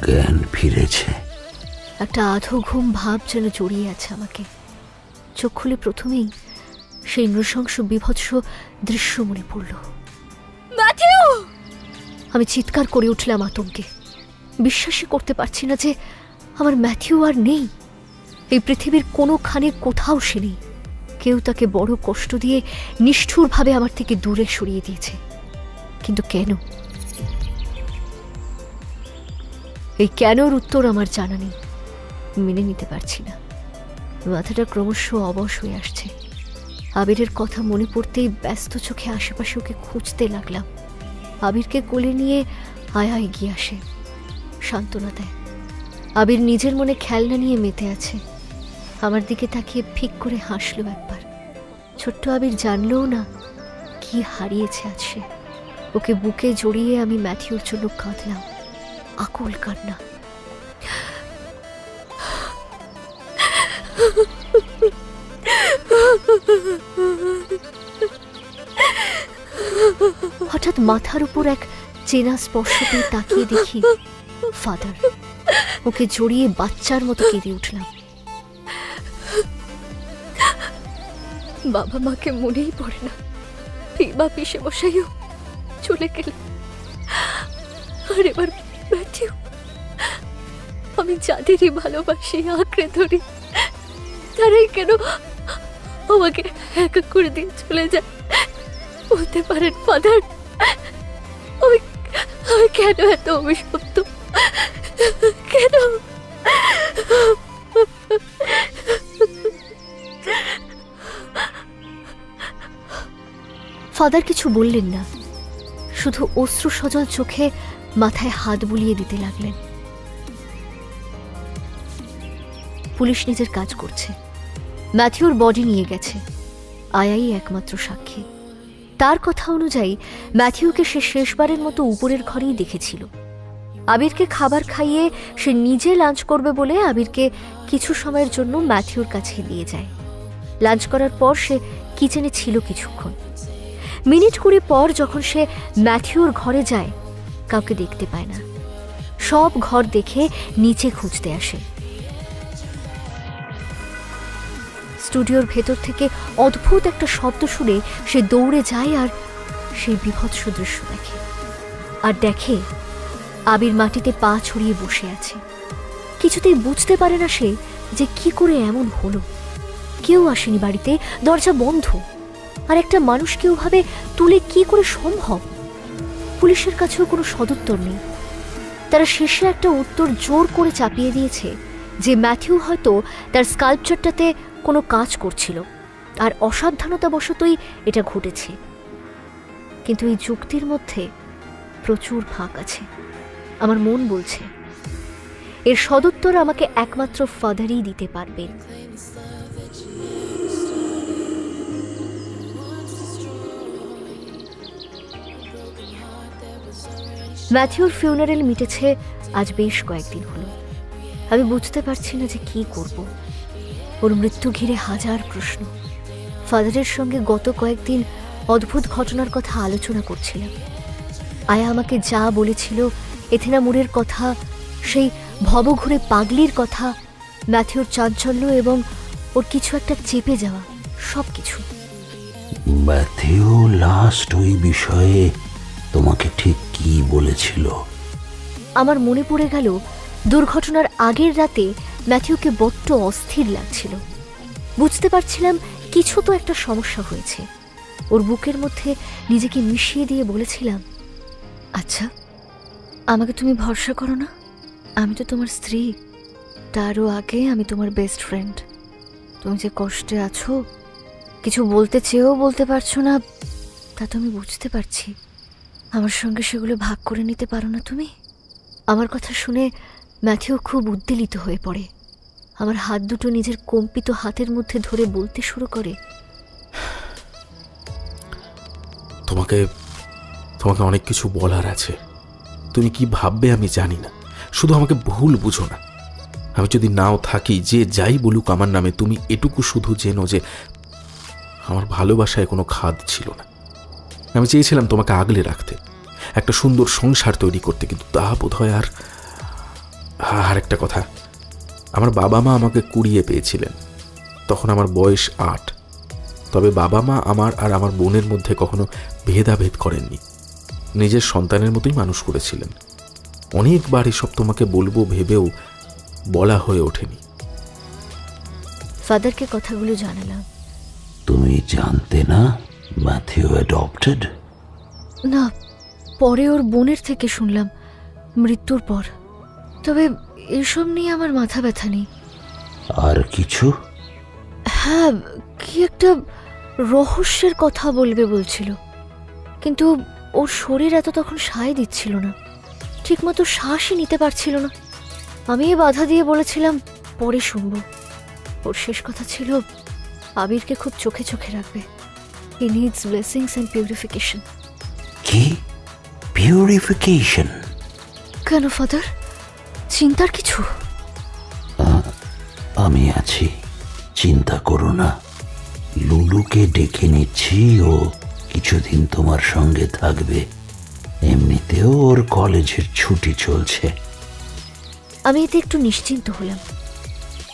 জ্ঞান ফিরেছে। একটা আধো ঘুম ভাব যেন জড়িয়ে আছে আমাকে। চোখ খুলে প্রথমেই সেই নৃশংস বিভৎস দৃশ্য মনে পড়ল। ম্যাথিউ! আমি চিৎকার করে উঠলাম আতঙ্কে। বিশ্বাসই করতে পারছি না যে আমার ম্যাথিউ আর নেই। এই পৃথিবীর কোনোখানে কোথাও সে নেই। কেউ তাকে বড় কষ্ট দিয়ে নিষ্ঠুরভাবে আমার থেকে দূরে সরিয়ে দিয়েছে। কিন্তু কেন? এই কেনর উত্তর আমার জানা নেই, মেনে নিতে পারছি না। মাথাটা ক্রমশ অবশ হয়ে আসছে। আবিরের কথা মনে পড়তেই ব্যস্ত চোখে আশেপাশে ওকে খুঁজতে লাগলাম। আবিরকে কোলে নিয়ে আয়া এগিয়ে আসে, সান্ত্বনা দেয়। আবির নিজের মনে খেলনা নিয়ে মেতে আছে। আমার দিকে তাকিয়ে ফিক করে হাসলো একবার। ছোট্ট আবির জানলও না কি হারিয়েছে আজ সে। ওকে বুকে জড়িয়ে আমি ম্যাথিউর জন্য কাঁদলাম, আকুল কান্না। হঠাৎ মাথার উপর এক চেনা স্পর্শ পেয়ে তাকিয়ে দেখি ফাদার। ওকে জড়িয়ে বাচ্চার মতো কেঁদে উঠলাম। বাবা মাকে মনেই পড়ে না। পিবা পিসে বসাইও চলে গেল। আর এবার ম্যাথিউ, আমি যাদেরই ভালোবাসি, আঁকড়ে ধরি, তারাই কেন আমাকে একা করে দিয়ে চলে যায়? বলতে পারেন ফাদার, আমি কেন এত অভিশপ্ত? কেন? ফাদার কিছু বললেন না, শুধু অশ্রু সজল চোখে মাথায় হাত বুলিয়ে দিতে লাগলেন। পুলিশ নিজের কাজ করছে। ম্যাথিউর বডি নিয়ে গেছে। আয়াই একমাত্র সাক্ষী। তার কথা অনুযায়ী ম্যাথিউকে সে শেষবারের মতো উপরের ঘরেই দেখেছিল। আবিরকে খাবার খাইয়ে সে নিজে লাঞ্চ করবে বলে আবিরকে কিছু সময়ের জন্য ম্যাথিউর কাছে নিয়ে যায়। লাঞ্চ করার পর সে কিচেনে ছিল কিছুক্ষণ। মিনিট 20 পর যখন সে ম্যাথিউর ঘরে যায়, কাউকে দেখতে পায় না। সব ঘর দেখে নিচে খুঁজতে আসে। স্টুডিওর ভেতর থেকে অদ্ভুত একটা শব্দ শুনে সে দৌড়ে যায় আর সেই বিভৎস দৃশ্য দেখে। আর দেখে আবির মাটিতে পা ছড়িয়ে বসে আছে। কিছুতেই বুঝতে পারে না সে যে কি করে এমন হলো। কেউ আসেনি বাড়িতে, দরজা বন্ধ। আর একটা মানুষকে ওভাবে তুলে কি করে সম্ভব? পুলিশের কাছেও কোনো সদুত্তর নেই। তারা শেষে একটা উত্তর জোর করে চাপিয়ে দিয়েছে যে ম্যাথিউ হয়তো তার স্কাল্পচারটাতে কোনো কাজ করছিল আর অসাবধানতাবশতই এটা ঘটেছে। কিন্তু এই যুক্তির মধ্যে প্রচুর ফাঁক আছে। আমার মন বলছে এর সদুত্তর আমাকে একমাত্র ফাদারই দিতে পারবেন। ম্যাথিউর ফিউনারেল মিটেছে আজ বেশ কয়েকদিন হলো। আমি বুঝতে পারছি না যে কি করব। ওর মৃত্যু ঘিরে হাজার প্রশ্ন। ফাদারের সঙ্গে গত কয়েকদিন অদ্ভুত ঘটনার কথা আলোচনা করছিলাম। আয়া আমাকে যা বলেছিল, এথেনা মুরের কথা, সেই ভবঘুরে পাগলির কথা, ম্যাথিউর চাঞ্চল্য এবং ওর কিছু একটা চেপে যাওয়া, সব কিছু। ম্যাথিউ লাস্ট ওই বিষয়ে তোমাকে ঠিক কি বলেছিল? আমার মনে পড়ে গেল দুর্ঘটনার আগের রাতে ম্যাথিউকে বড্ড অস্থির লাগছিল। বুঝতে পারছিলাম কিছু তো একটা সমস্যা হয়েছে। ওর বুকের মধ্যে নিজেকে মিশিয়ে দিয়ে বলেছিলাম, আচ্ছা আমাকে তুমি ভরসা করো না? আমি তো তোমার স্ত্রী, তারও আগে আমি তোমার বেস্ট ফ্রেন্ড। তুমি যে কষ্টে আছো, কিছু বলতে চেয়েও বলতে পারছো না, তা তো আমি বুঝতে পারছি। আমার সঙ্গে সেগুলো ভাগ করে নিতে পারো না তুমি? আমার কথা শুনে ম্যাথিউ খুব উদ্বেলিত হয়ে পড়ে। আমার হাত দুটো নিজের কম্পিত হাতের মধ্যে ধরে বলতে শুরু করে, তোমাকে তোমাকে অনেক কিছু বলার আছে। তুমি কি ভাববে আমি জানি না, শুধু আমাকে ভুল বুঝো না। আমি যদি নাও থাকি, যে যাই বলুক আমার নামে, তুমি এটুকু শুধু জেনো যে আমার ভালোবাসায় কোনো খাদ ছিল না। আমি চেয়েছিলাম তোমাকে আগলে রাখতে, একটা সুন্দর সংসার তৈরি করতে, কিন্তু তা বোধ হয় আর একটা কথা, আমার বাবা মা আমাকে কুড়িয়ে পেয়েছিলেন, তখন আমার বয়স 8। তবে বাবা মা আমার আর আমার বোনের মধ্যে কখনো ভেদাভেদ করেননি, নিজের সন্তানের মতোই মানুষ করেছিলেন। অনেকবার এসব তোমাকে বলবো ভেবেও বলা হয়ে ওঠেনি। ফাদারকে কথাগুলো জানালাম। তুমি জানতে না ম্যাথিউ অ্যাডপ্টেড? না, পরে ওর বোনের থেকে শুনলাম, মৃত্যুর পর। তবে এসব নিয়ে আমার মাথা ব্যথা নেই। আর কিছু? হ্যাঁ, কি একটা রহস্যের কথা বলবে বলছিল, কিন্তু ওর শরীর এত তখন সায় দিচ্ছিল না, ঠিকমতো শ্বাসই নিতে পারছিল না। আমি বাধা দিয়ে বলেছিলাম পরে শুনব। ওর শেষ কথা ছিল আবিরকে খুব চোখে চোখে রাখবে। হি নিডস ব্লেসিংস অ্যান্ড পিউরিফিকেশন। কি পিউরিফিকেশন? কেন ফাদার, চিন্তার কিছু? আমি আছি, চিন্তা করো না। লুলুকে ডেকে নিচ্ছি, ও কিছুদিন তোমার সঙ্গে থাকবে। এমনিতেও ওর কলেজের ছুটি চলছে। আমি এতে একটু নিশ্চিন্ত হলাম।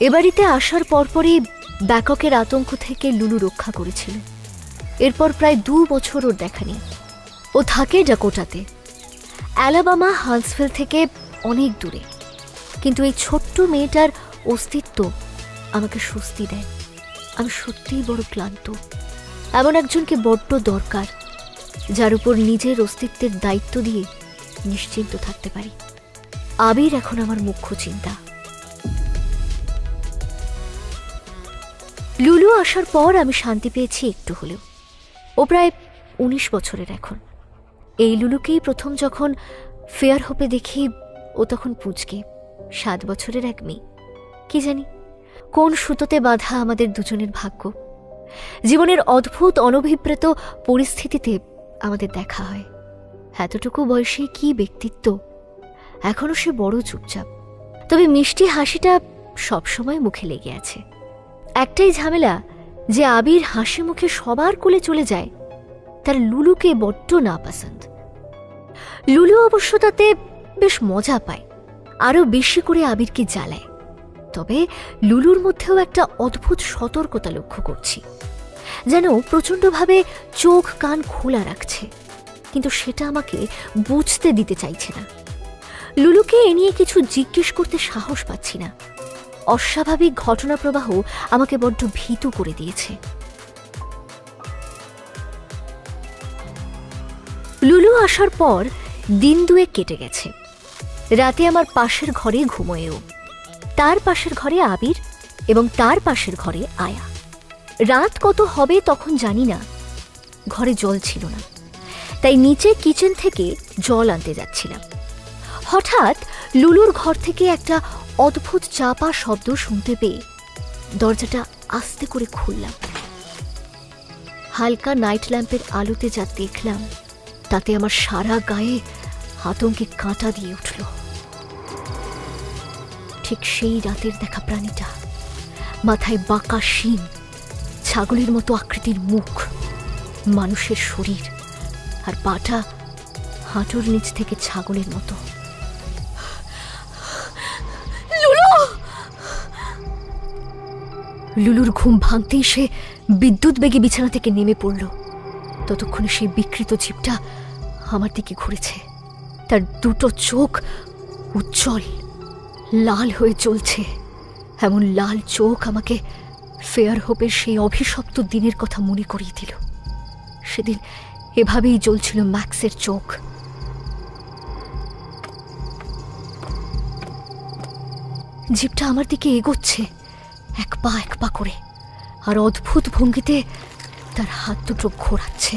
এ বাড়িতে আসার পরপরই ব্যাককের আতঙ্ক থেকে লুলু রক্ষা করেছিল। এরপর প্রায় 2 বছর ওর দেখা নেই। ও থাকে ডাকোটাতে, অ্যালাবামা হান্টসভিল থেকে অনেক দূরে। কিন্তু এই ছোট্ট মেয়েটার অস্তিত্ব আমাকে স্বস্তি দেয়। আমি সত্যিই বড় ক্লান্ত। এমন একজনকে বড্ড দরকার, যার উপর নিজের অস্তিত্বের দায়িত্ব দিয়ে নিশ্চিন্ত থাকতে পারি। আবির এখন আমার মুখ্য চিন্তা। লুলু আসার পর আমি শান্তি পেয়েছি একটু হলেও। ও প্রায় 19 বছরের এখন। এই লুলুকেই প্রথম যখন ফেয়ার হোপে দেখি, ও তখন পুচকে 7 বছরের এক মেয়ে। কি জানি কোন সুতোতে বাঁধা আমাদের দুজনের ভাগ্য। জীবনের অদ্ভুত অনভিপ্রেত পরিস্থিতিতে আমাদের দেখা হয়। এতটুকু বয়সে কি ব্যক্তিত্ব! এখনো সে বড় চুপচাপ, তবে মিষ্টি হাসিটা সবসময় মুখে লেগে আছে। একটাই ঝামেলা যে আবির হাসি মুখে সবার কোলে চলে যায়, তার লুলুকে বড্ড নাপসন্দ। লুলু অবশ্য তাতে বেশ মজা পায়, আরো বেশি করে আবিরকে জ্বালায়। তবে লুলুর মধ্যেও একটা অদ্ভুত সতর্কতা লক্ষ্য করছি, যেন প্রচণ্ডভাবে চোখ কান খোলা রাখছে, কিন্তু সেটা আমাকে বুঝতে দিতে চাইছে না। লুলুকে এ নিয়ে কিছু জিজ্ঞেস করতে সাহস পাচ্ছি না। অস্বাভাবিক ঘটনা প্রবাহ আমাকে বড্ড ভীতু করে দিয়েছে। লুলু আসার পর দিন 2 কেটে গেছে। রাতে আমার পাশের ঘরে ঘুমোয়েও, তার পাশের ঘরে আবির এবং তার পাশের ঘরে আয়া। রাত কত হবে তখন জানি না। ঘরে জল ছিল না, তাই নিচে কিচেন থেকে জল আনতে যাচ্ছিলাম। হঠাৎ লুলুর ঘর থেকে একটা অদ্ভুত চাপা শব্দ শুনতে পেয়ে দরজাটা আস্তে করে খুললাম। হালকা নাইট ল্যাম্পের আলোতে যা দেখলাম, তাতে আমার সারা গায়ে আতঙ্কে কাঁটা দিয়ে উঠল। ঠিক সেই রাতের দেখা প্রাণীটা, মাথায় বাঁকা শিং, ছাগলের মতো আকৃতির মুখ, মানুষের শরীর, আর পাটা হাঁটুর নিচ থেকে ছাগলের মতো। লুলুর ঘুম ভাঙতেই সে বিদ্যুৎ বেগে বিছানা থেকে নেমে পড়ল। ততক্ষণে সেই বিকৃত জীবটা আমার দিকে ঘুরেছে। তার 2টো চোখ উজ্জ্বল লাল হয়ে জ্বলছে। এমন লাল চোখ আমাকে ফেয়ার হোপের সেই অভিশপ্ত দিনের কথা মনে করিয়ে দিল। সেদিন এভাবেই জ্বলছিল ম্যাক্সের চোখ। জিপটা আমার দিকে এগোচ্ছে এক পা করে, আর অদ্ভুত ভঙ্গিতে তার হাত দুটো ঘোরাচ্ছে।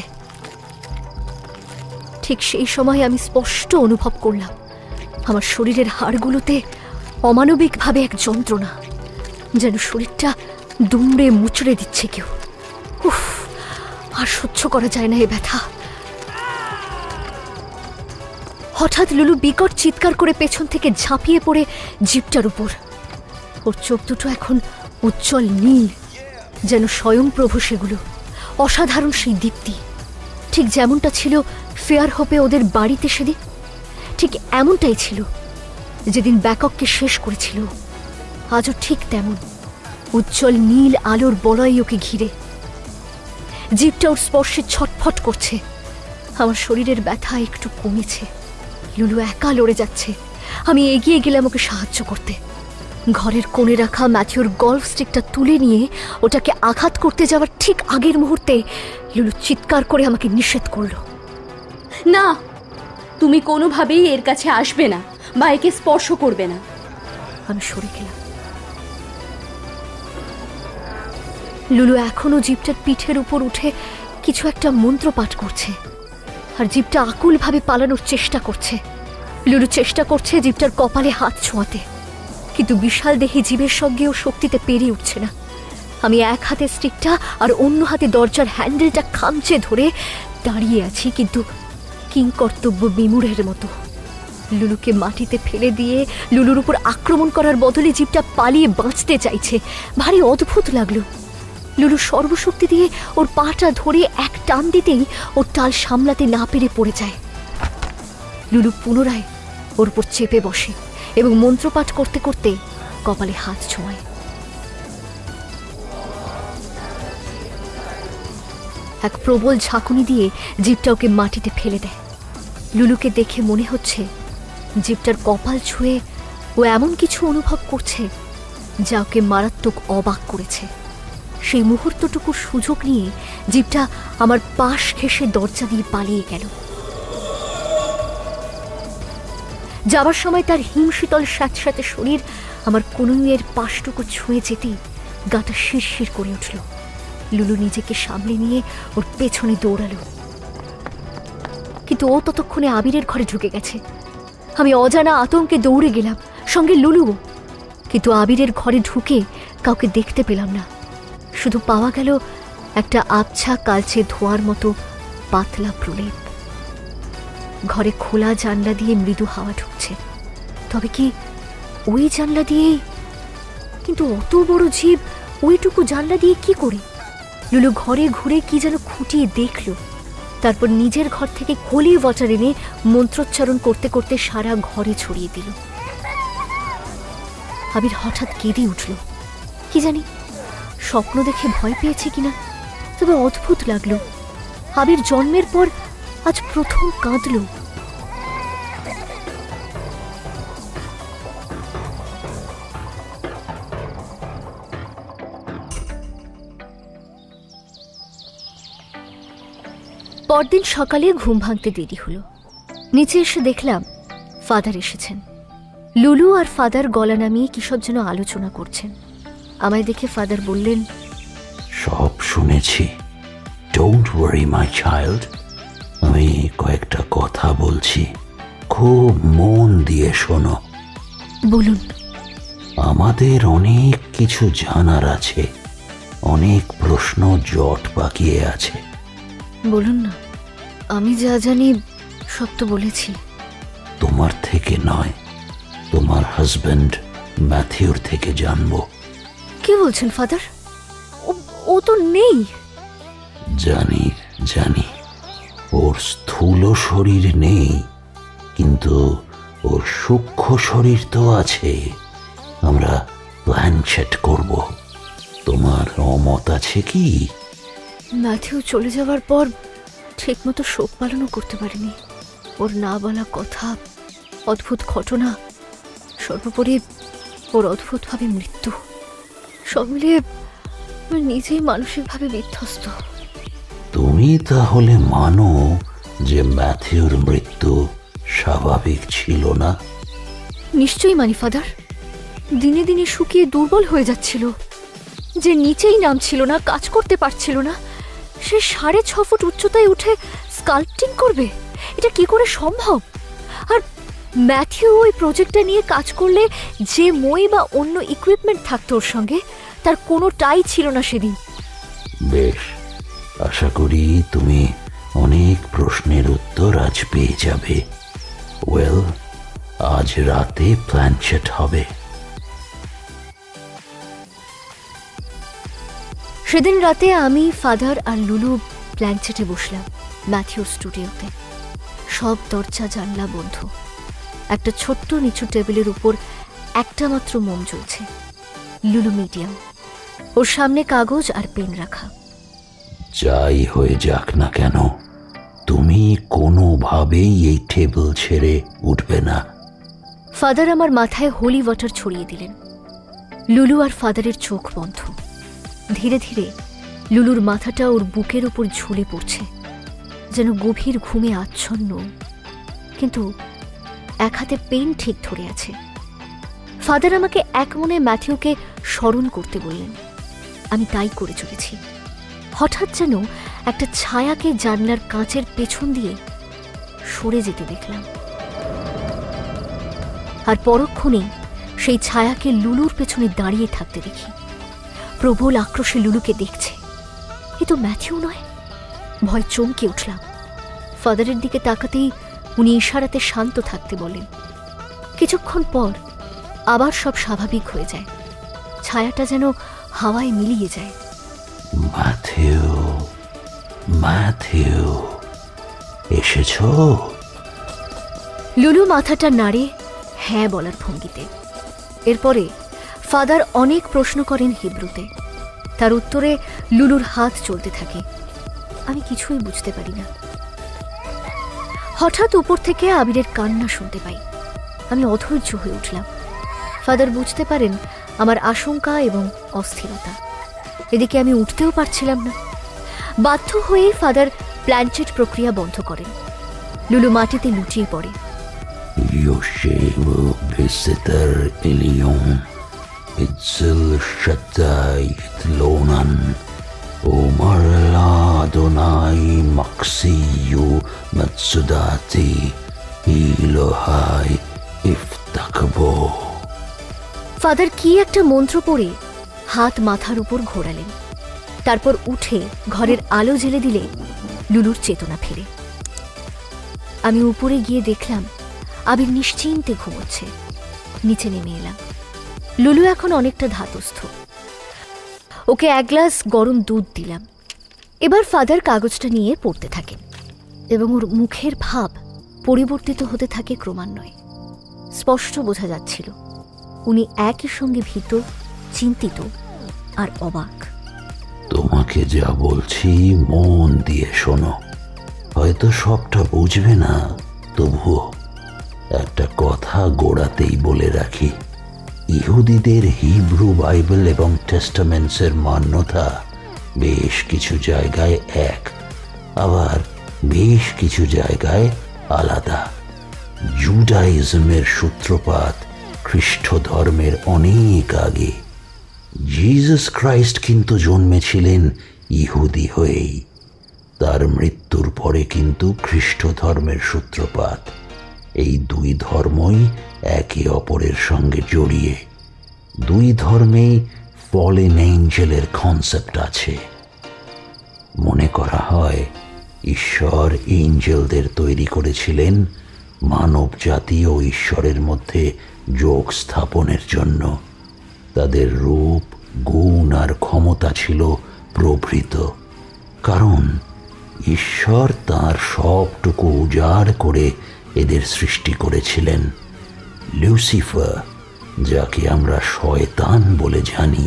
ঠিক সেই সময় আমি স্পষ্ট অনুভব করলাম আমার শরীরের হাড়গুলোতে অমানবিকভাবে এক যন্ত্রণা, যেন শরীরটা দুমড়ে মুচড়ে দিচ্ছে কেউ। উফ, আর সহ্য করা যায় না এ ব্যথা। হঠাৎ লুলু বিকট চিৎকার করে পেছন থেকে ঝাঁপিয়ে পড়ে জিপটার উপর। ওর চোখ দুটো এখন উজ্জ্বল নীল, যেন স্বয়ংপ্রভু সেগুলো। অসাধারণ সেই দীপ্তি, ঠিক যেমনটা ছিল ফেয়ার হোপে ওদের বাড়িতে সেদিন, ঠিক এমনটাই ছিল যেদিন ব্যাকককে শেষ করেছিল। আজও ঠিক তেমন উজ্জ্বল নীল আলোর বলয় ওকে ঘিরে। জিপটা ওর স্পর্শে ছটফট করছে। আমার শরীরের ব্যথা একটু কমেছে। লুলু একা লড়ে যাচ্ছে। আমি এগিয়ে গেলাম ওকে সাহায্য করতে। ঘরের কোণে রাখা ম্যাথিউর গল্ফ স্টিকটা তুলে নিয়ে ওটাকে আঘাত করতে যাওয়ার ঠিক আগের মুহূর্তে লুলু চিৎকার করে আমাকে নিষেধ করলো। না, তুমি কোনোভাবেই এর কাছে আসবে না বা একে স্পর্শ করবে না। আমি সরে গেলাম। লুলু এখনো জিপটার পিঠের উপর উঠে কিছু একটা মন্ত্র পাঠ করছে, আর জিপটা আকুলভাবে পালানোর চেষ্টা করছে। লুলু চেষ্টা করছে জিপটার কপালে হাত ছোঁয়াতে, কিন্তু বিশাল দেহি জীবের সঙ্গেও শক্তিতে পেরিয়ে উঠছে না। আমি এক হাতে স্টিকটা আর অন্য হাতে দরজার হ্যান্ডেলটা খামচে ধরে দাঁড়িয়ে আছি, কিন্তু কিংকর্তব্য বিমূঢ়ের মতো। লুলুকে মাটিতে ফেলে দিয়ে লুলুর উপর আক্রমণ করার বদলে জিপটা পালিয়ে বাঁচতে চাইছে। ভারী অদ্ভুত লাগলো। লুলু সর্বশক্তি দিয়ে ওর পাটা ধরে এক টান দিতেই ওর টাল সামলাতে না পেরে পড়ে যায়। লুলু পুনরায় ওর উপর চেপে বসে এবং মন্ত্রপাঠ করতে করতে কপালে হাত ছোঁয়ায়। এক প্রবল ঝাঁকুনি দিয়ে জিপটা ওকে মাটিতে ফেলে দেয়। লুলুকে দেখে মনে হচ্ছে জিপটার কপাল ছুঁয়ে ও এমন কিছু অনুভব করছে যা ওকে মারাত্মক অবাক করেছে। সেই মুহূর্তটুকুর সুযোগ নিয়ে জিপটা আমার পাশ ঘেঁষে দরজা দিয়ে পালিয়ে গেল। যাবার সময় তার হিমশীতল স্যাঁতস্যাঁতে শরীর আমার কনুইয়ের পাশটুকু ছুঁয়ে যেতেই গাটা শিরশির করে উঠল। লুলু নিজেকে সামলে নিয়ে ওর পেছনে দৌড়ালো, কিন্তু ও ততক্ষণে আবিরের ঘরে ঢুকে গেছে। আমি অজানা আতঙ্কে দৌড়ে গেলাম, সঙ্গে লুলুও। কিন্তু আবিরের ঘরে ঢুকে কাউকে দেখতে পেলাম না। শুধু পাওয়া গেল একটা আবছা কালচে ধোঁয়ার মতো পাতলা প্রলেপ। ঘরে খোলা জানলা দিয়ে মৃদু হাওয়া ঢুকছে। তবে কি ওই জানলা দিয়েই? কিন্তু অত বড় জীব ওইটুকু জানলা দিয়ে কি করে? লুলু ঘরে ঘুরে কি যেন খুঁটিয়ে দেখল, তারপর নিজের ঘর থেকে হোলি ওয়াটার এনে মন্ত্রোচ্চারণ করতে করতে সারা ঘরে ছড়িয়ে দিল। আবির হঠাৎ কেঁদে উঠল। কি জানি স্বপ্ন দেখে ভয় পেয়েছে কিনা, তবে অদ্ভুত লাগলো। আবির জন্মের পর আজ প্রথম কাঁদল। পরদিন সকালে ঘুম ভাঙতে দেরি হলো। নিচে এসে দেখলাম ফাদার এসেছেন। লুলু আর ফাদার গলা নামিয়ে কিসব যেন আলোচনা করছেন। আমায় দেখে ফাদার বললেন, সব শুনেছি, ডোন্ট ওয়ারি মাই চাইল্ড। আমি কয়েকটা কথা বলছি, খুব মন দিয়ে শোনো। বলুন। আমাদের অনেক কিছু জানার আছে, অনেক প্রশ্ন জট পাকিয়ে আছে। বলুন না, আমি যা জানি সব তো বলেছি। তোমার থেকে নয়, তোমার হাজব্যান্ড ম্যাথিউর থেকে জানবো। কি বলছেন ফাদার? ও তো নেই। জানি জানি, ওর স্থূল শরীর নেই, কিন্তু ওর সূক্ষ্ম শরীর তো আছে। আমরা প্ল্যান সেট করব। তোমার অমত আছে কি? ম্যাথিউ চলে যাওয়ার পর ঠিকমতো শোক পালনও করতে পারিনি। ওর না বলা কথা, অদ্ভুত ঘটনা সর্বোপরি ওর অদ্ভুতভাবে মৃত্যু, সব মিলিয়ে আমি নিজেই মানসিকভাবে বিধ্বস্ত। তুমি তাহলে মানো যে ম্যাথিউর মৃত্যু স্বাভাবিক ছিল না? নিশ্চয়ই মানি ফাদার। দিনে দিনে শুকিয়ে দুর্বল হয়ে যাচ্ছিল, যে নিচেই নামছিল না, কাজ করতে পারছিল না, সে 6.5 ফুট উচ্চতায় উঠে স্কাল্পটিং করবে, এটা কি করে সম্ভব? আর ম্যাথিউ ওই প্রজেক্টটা নিয়ে কাজ করলে যে মই বা অন্য ইকুইপমেন্ট থাকতো ওর সঙ্গে, তার কোনোটাই ছিল না সেদিন। বেশ, আশা করি তুমি অনেক প্রশ্নের উত্তর আজ পেয়ে যাবে। ওয়েল, আজ রাতে প্ল্যানচেট হবে। সেদিন রাতে আমি, ফাদার আর লুলু প্ল্যানচেটে বসলাম ম্যাথিউর স্টুডিওতে। সব দরজা জানলা বন্ধ। একটা ছোট্ট নিচু টেবিলের উপর একটা মাত্র মোম জ্বলছে, লুলু মিডিয়াম, ওর সামনে কাগজ আর পেন রাখা। যাই হয়ে যাক না কেন, তুমি কোনোভাবেই এই টেবিল ছেড়ে উঠবে না। ফাদার আমার মাথায় হোলি ওয়াটার ছড়িয়ে দিলেন। লুলু আর ফাদারের চোখ বন্ধ। ধীরে ধীরে লুলুর মাথাটা ওর বুকের উপর ঝুলে পড়ছে, যেন গভীর ঘুমে আচ্ছন্ন, কিন্তু এক হাতে পেন ঠিক ধরে আছে। ফাদার আমাকে এক মনে ম্যাথিউকে স্মরণ করতে বললেন। আমি তাই করে চলেছি। হঠাৎ যেন একটা ছায়াকে জানলার কাঁচের পেছন দিয়ে সরে যেতে দেখলাম, আর পরক্ষণেই সেই ছায়াকে লুলুর পেছনে দাঁড়িয়ে থাকতে দেখি। প্রবল আক্রোশে লুলুকে দেখছে। এ তো ম্যাথিউ নয়। ভয় চমকে উঠলাম। ফাদারের দিকে তাকাতেই উনি ইশারাতে শান্ত থাকতে বলেন। কিছুক্ষণ পর আবার সব স্বাভাবিক হয়ে যায়। ছায়াটা যেন হাওয়ায় মিলিয়ে যায়। ম্যাথিউ, ম্যাথিউ, এসেছো? লুলু মাথাটা নাড়ে হ্যাঁ বলার ভঙ্গিতে। এরপরে ফাদার অনেক প্রশ্ন করেন হিব্রুতে। তার উত্তরে লুলুর হাত চলতে থাকে। আমি কিছুই বুঝতে পারি না। হঠাৎ উপর থেকে আবিরের কান্না শুনতে পাই। আমি অধৈর্য হয়ে উঠলাম। ফাদার বুঝতে পারেন আমার আশঙ্কা এবং অস্থিরতা। এদিকে আমি উঠতেও পারছিলাম না। বাধ্য হয়ে ফাদার প্ল্যানচেট প্রক্রিয়া বন্ধ করেন। লুলু মাটিতে লুটিয়ে পড়ে। יושב בסתר עליון, אצל שדי יתלונן, אומר לה אדוני מקסיו מצודתי, אלוהי יפתח בו। ফাদার কি একটা মন্ত্র পড়ে হাত মাথার উপর ঘোরালেন। তারপর উঠে ঘরের আলো জ্বেলে দিলে লুলুর চেতনা ফেরে। আমি উপরে গিয়ে দেখলাম আবির নিশ্চিন্তে ঘুমোচ্ছে। নিচে নেমে এলাম। লুলু এখন অনেকটা ধাতস্থ। ওকে 1 গ্লাস গরম দুধ দিলাম। এবার ফাদার কাগজটা নিয়ে পড়তে থাকেন এবং ওর মুখের ভাব পরিবর্তিত হতে থাকে ক্রমান্বয়ে। স্পষ্ট বোঝা যাচ্ছিল উনি একই সঙ্গে ভীত, চিন্তিত আর অবাক। তোমাকে যা বলছি মন দিয়ে শোনো। হয়তো সবটা বুঝবে না, তবুও একটা কথা গোড়াতেই বলে রাখি। ইহুদিদের হিব্রু বাইবেল এবং টেস্টামেন্টসের মান্যতা বেশ কিছু জায়গায় এক, আবার বেশ কিছু জায়গায় আলাদা। জুডাইজমের সূত্রপাত খ্রিস্ট ধর্মের অনেক আগে। জিসাস ক্রাইস্ট কিন্তু জন্মেছিলেন ইহুদি হয়েই। তার মৃত্যুর পরে কিন্তু খ্রিস্ট ধর্মের সূত্রপাত। এই দুই ধর্মই একে অপরের সঙ্গে জড়িয়ে। দুই ধর্মেই ফলেন এঞ্জেলের কনসেপ্ট আছে। মনে করা হয় ঈশ্বর এঞ্জেলদের তৈরি করেছিলেন মানব জাতি ও ঈশ্বরের মধ্যে যোগ স্থাপনের জন্য। তাদের রূপ, গুণ আর ক্ষমতা ছিল প্রভৃত, কারণ ঈশ্বর তাঁর সবটুকু উজাড় করে এদের সৃষ্টি করেছিলেন। লুসিফার, যাকে আমরা শয়তান বলে জানি,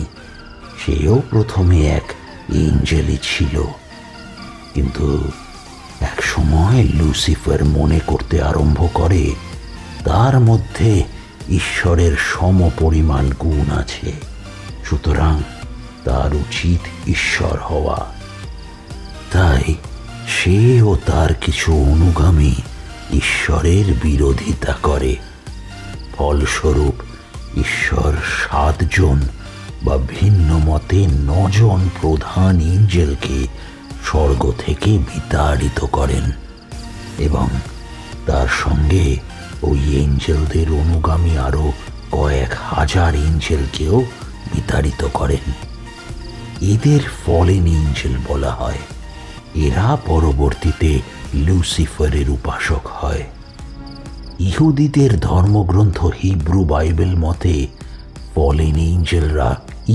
সেও প্রথমে এক এঞ্জেলই ছিল। কিন্তু এক সময় লুসিফার মনে করতে আরম্ভ করে তার মধ্যে ঈশ্বরের সমপরিমাণ গুণ আছে, সুতরাং তার উচিত ঈশ্বর হওয়া। তাই সে ও তার কিছু অনুগামী ঈশ্বরের বিরোধিতা করে। ফলস্বরূপ ঈশ্বর 7 জন বা ভিন্ন মতে 9 জন প্রধান এঞ্জেলকে স্বর্গ থেকে বিতাড়িত করেন এবং তার সঙ্গে ওই এঞ্জেলদের অনুগামী আরো কয়েক হাজার এঞ্জেলকেও বিতাড়িত করেন। এদের ফলেন এঞ্জেল বলা হয়। এরা পরবর্তীতে লুসিফারের উপাসক হয়। ইহুদিদের ধর্মগ্রন্থ হিব্রু বাইবেল মতে ফলেন এঞ্জেলরা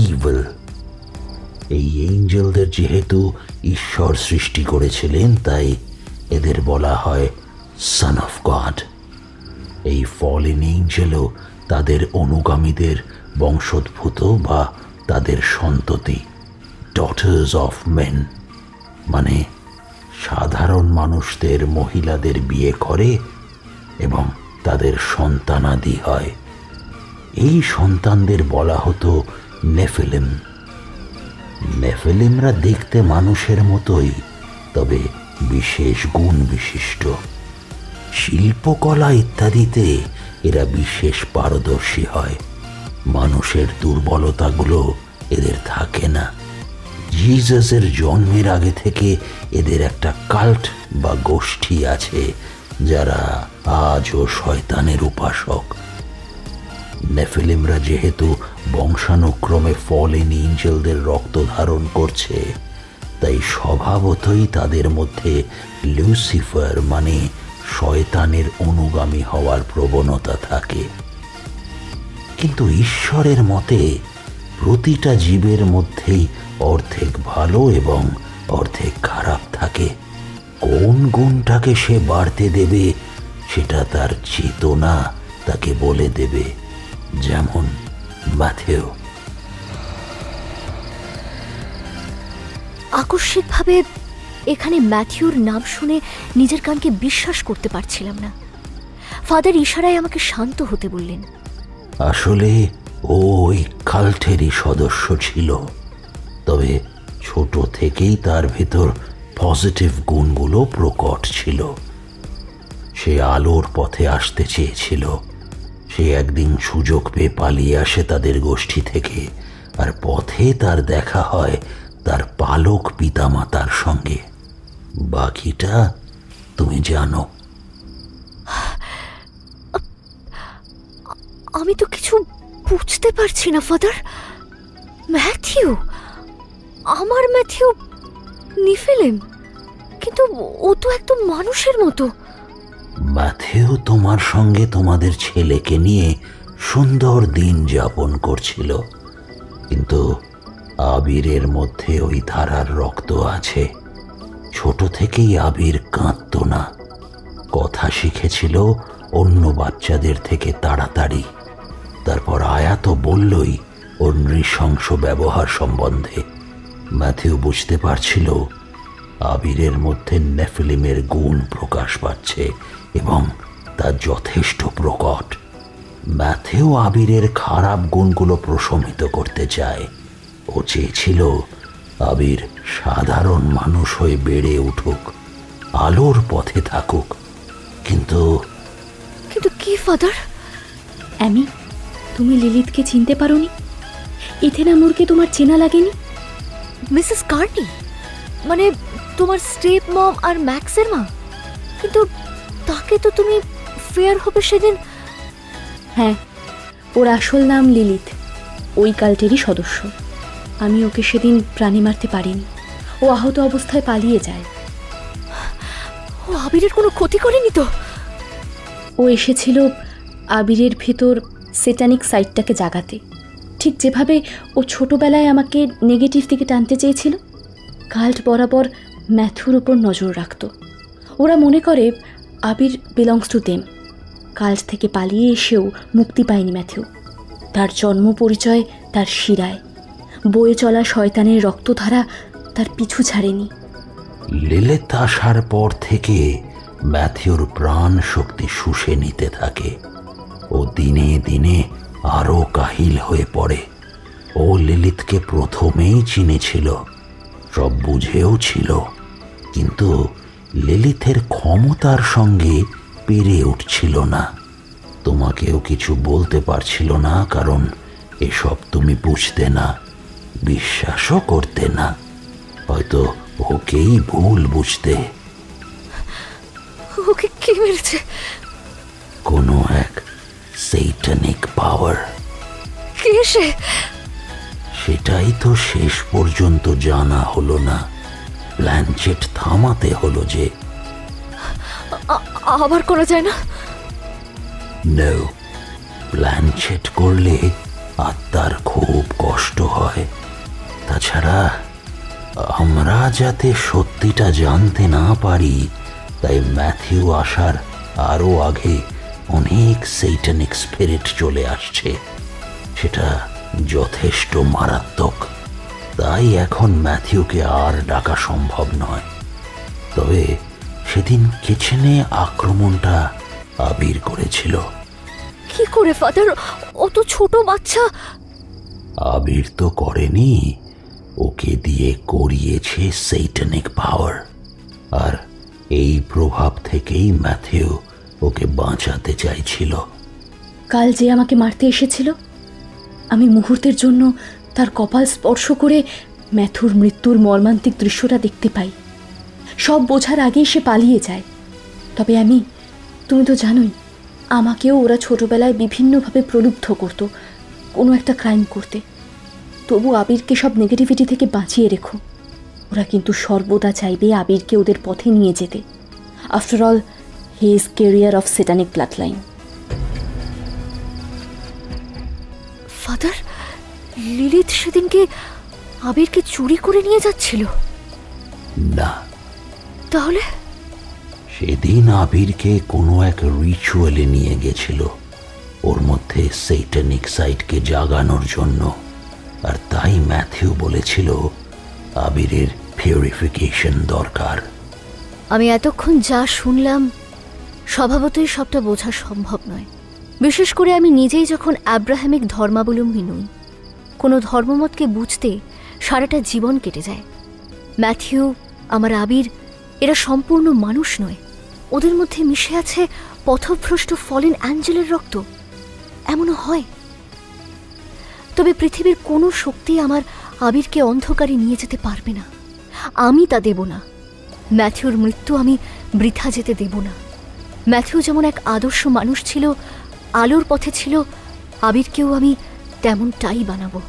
ইভিল। এই এঞ্জেলদের যেহেতু ঈশ্বর সৃষ্টি করেছিলেন, তাই এদের বলা হয় সন অফ গড। এই ফলেন এঞ্জেলও তাদের অনুগামীদের বংশোদ্ভূত বা তাদের সন্ততি, ডটার্স অফ মেন, মানে সাধারণ মানুষদের মহিলাদের বিয়ে করে এবং তাদের সন্তানাদি হয়। এই সন্তানদের বলা হতো নেফিলিম। নেফিলিমরা দেখতে মানুষের মতোই, তবে বিশেষ গুণ বিশিষ্ট। শিল্পকলা ইত্যাদিতে এরা বিশেষ পারদর্শী হয়। মানুষের দুর্বলতাগুলো এদের থাকে না। জিসাসের জন্মের আগে থেকে এদের একটা কাল্ট বা গোষ্ঠী আছে, যারা আজও শয়তানের উপাসক। নেফিলিমরা যেহেতু বংশানুক্রমে ফলেন এঞ্জেলদের রক্ত ধারণ করছে, তাই স্বভাবতই তাদের মধ্যে লুসিফার মানে শয়তানের অনুগামী হওয়ার প্রবণতা থাকে। কিন্তু ঈশ্বরের মতে প্রতিটা জীবের মধ্যেই অর্ধেক ভালো এবং অর্ধেক খারাপ থাকে। কোন গুণটাকে সে বাড়তে দেবে সেটা তার চেতনা তাকে বলে দেবে। যেমন ম্যাথিউ। আকস্মিকভাবে এখানে ম্যাথিউর নাম শুনে নিজের কানকে বিশ্বাস করতে পারছিলাম না। ফাদার ইশারায় আমাকে শান্ত হতে বললেন। আসলে ও ওই কাল্টেরই সদস্য ছিল, তবে ছোট থেকেই তার ভেতর পজিটিভ গুণগুলো প্রকট ছিল। সে আলোর পথে আসতে চেয়েছিল। সে একদিন সুযোগ পেয়ে পালিয়ে আসে তাদের গোষ্ঠী থেকে, আর পথে তার দেখা হয় তার পালক পিতামাতার সঙ্গে। বাকিটা তুমি জানো। আমি তো কিছু বুঝতে পারছি না ফাদার। ম্যাথিউ, আমার ম্যাথিউ নিফিলিম, কিন্তু ও তো একদম মানুষের মতো। ম্যাথিউ তোমার সঙ্গে তোমাদের ছেলেকে নিয়ে সুন্দর দিন যাপন করছিল, কিন্তু আবিরের মধ্যে ওই ধারার রক্ত আছে। ছোট থেকেই আবির কাঁদত না। কথা শিখেছিল অন্য বাচ্চাদের থেকে তাড়াতাড়ি। তারপর আয়া তো বললই ওর নৃশংস ব্যবহার সম্বন্ধে। ম্যাথিউ বুঝতে পারছিল আবিরের মধ্যে নেফিলিমের গুণ প্রকাশ পাচ্ছে এবং তা যথেষ্ট প্রকট। ম্যাথিউ আবিরের খারাপ গুণগুলো প্রশমিত করতে চায়। ও চেয়েছিল আবির সাধারণ মানুষ হয়ে বেড়ে উঠুক, আলোর পথে থাকুক। কিন্তু কিন্তু কি ফাদার? অ্যামি, তুমি লিলিথকে চিনতে পারোনি? ইথেনামুরকে তোমার চেনা লাগেনি? মিসেস কার্নি, মানে তোমার স্টেপ মম আর ম্যাক্সের মা? কিন্তু তাকে তো তুমি ফেয়ার হবে সেদিন। হ্যাঁ, ওর আসল নাম লিলিথ, ওই কাল্টেরই সদস্য। আমি ওকে সেদিন প্রাণী মারতে পারিনি। ও আহত অবস্থায় পালিয়ে যায়। ও আবিরের কোনো ক্ষতি করেনি তো? ও এসেছিল আবিরের ভেতর সেটানিক সাইডটাকে জাগাতে, ঠিক যেভাবে ও ছোটবেলায় আমাকে নেগেটিভ দিকে টানতে চেয়েছিল। কাল্ট বরাবর ম্যাথুর উপর নজর রাখত। ওরা মনে করে আবির বিলংস টু দেম। কাল্ট থেকে পালিয়ে এসেও মুক্তি পায়নি ম্যাথিউ। তার জন্ম পরিচয় তার শিরায়। বয়ে চলা শয়তানের রক্তধারা তার পিছু ছাড়েনি। লিলিথ আসার পর থেকে ম্যাথিউর প্রাণ শক্তি শুষে নিতে থাকে। ও দিনে দিনে আরো কাহিল হয়ে পড়ে। ও লিলিথকে প্রথমেই চিনেছিল, সব বুঝেও ছিল, কিন্তু লিলিথের ক্ষমতার সঙ্গে পেরে উঠছিল না। তোমাকেও কিছু বলতে পারছিল না, কারণ এসব তুমি বুঝতে না, বিশ্বাসও করতে না। হয়তো ওকেই ভুল বুঝতে। ওকে কে মেরেছে? কোনো এক সেইটানিক পাওয়ার। কে সে? সেটাই তো শেষ পর্যন্ত জানা হলো না। ব্ল্যানচেট থামাতে হলো যে। আবার করা যায় না? নো, ব্ল্যানচেট করলে আত্মার খুব কষ্ট হয়। তাছাড়া আমরা যাতে সত্যিটা জানতে না পারি, তাই ম্যাথিউ আসার আরও আগে অনেক সেইটানিক স্পিরিট চলে আসছে। সেটা যথেষ্ট মারাত্মক, তাই এখন ম্যাথিউকে আর ডাকা সম্ভব নয়। তবে সেদিন কিচেনে আক্রমণটা আবির করেছিল। কি করে ফাদার? ও তো ছোট বাচ্চা। আবির তো করেনি, ওকে দিয়ে করিয়েছে সেইটানিক পাওয়ার। আর এই প্রভাব থেকেই ম্যাথিউ ওকে বাঁচাতে চাইছিল। কাল যে আমাকে মারতে এসেছিল, আমি মুহূর্তের জন্য তার কপাল স্পর্শ করে ম্যাথুর মৃত্যুর মর্মান্তিক দৃশ্যটা দেখতে পাই। সব বোঝার আগেই সে পালিয়ে যায়। তবে তুমি তো জানোই, আমাকেও ওরা ছোটবেলায় বিভিন্নভাবে প্রলুব্ধ করতো কোনো একটা ক্রাইম করতে। তবু আবিরকে সব নেগেটিভিটি থেকে বাঁচিয়ে রেখো। ওরা কিন্তু সর্বদা চাইবে আবিরকে ওদের পথে নিয়ে যেতে। After all, he is carrier of satanic blood line. Father, Lilith সেদিনকে আবিরকে চুরি করে নিয়ে যাচ্ছিল? না, তাহলে? সেদিন আবিরকে কোনো এক রিচুয়ালে নিয়ে গেছিল, ওর মধ্যে সেইটানিক সাইডকে জাগানোর জন্য। আর তাই ম্যাথিউ বলেছিল আবিরের পিউরিফিকেশন দরকার। আমি এতক্ষণ যা শুনলাম, স্বভাবতই সবটা বোঝা সম্ভব নয়। বিশেষ করে আমি নিজেই যখন আব্রাহামিক ধর্মাবলম্বী নই। কোনো ধর্মমতকে বুঝতে সারাটা জীবন কেটে যায়। ম্যাথিউ, আমার আবির, এরা সম্পূর্ণ মানুষ নয়। ওদের মধ্যে মিশে আছে পথভ্রষ্ট ফলেন অ্যাঞ্জেলের রক্ত। এমনও হয়। তবে পৃথিবীর কোনো শক্তি আমার আবিরকে অন্ধকারে নিয়ে যেতে পারবে না। আমি তা দেব না। ম্যাথিউর মৃত্যু আমি বৃথা যেতে দেব না। ম্যাথিউ যেমন এক আদর্শ মানুষ ছিল, আলোর পথে ছিল, আবিরকেও আমি তেমনটাই বানাবো।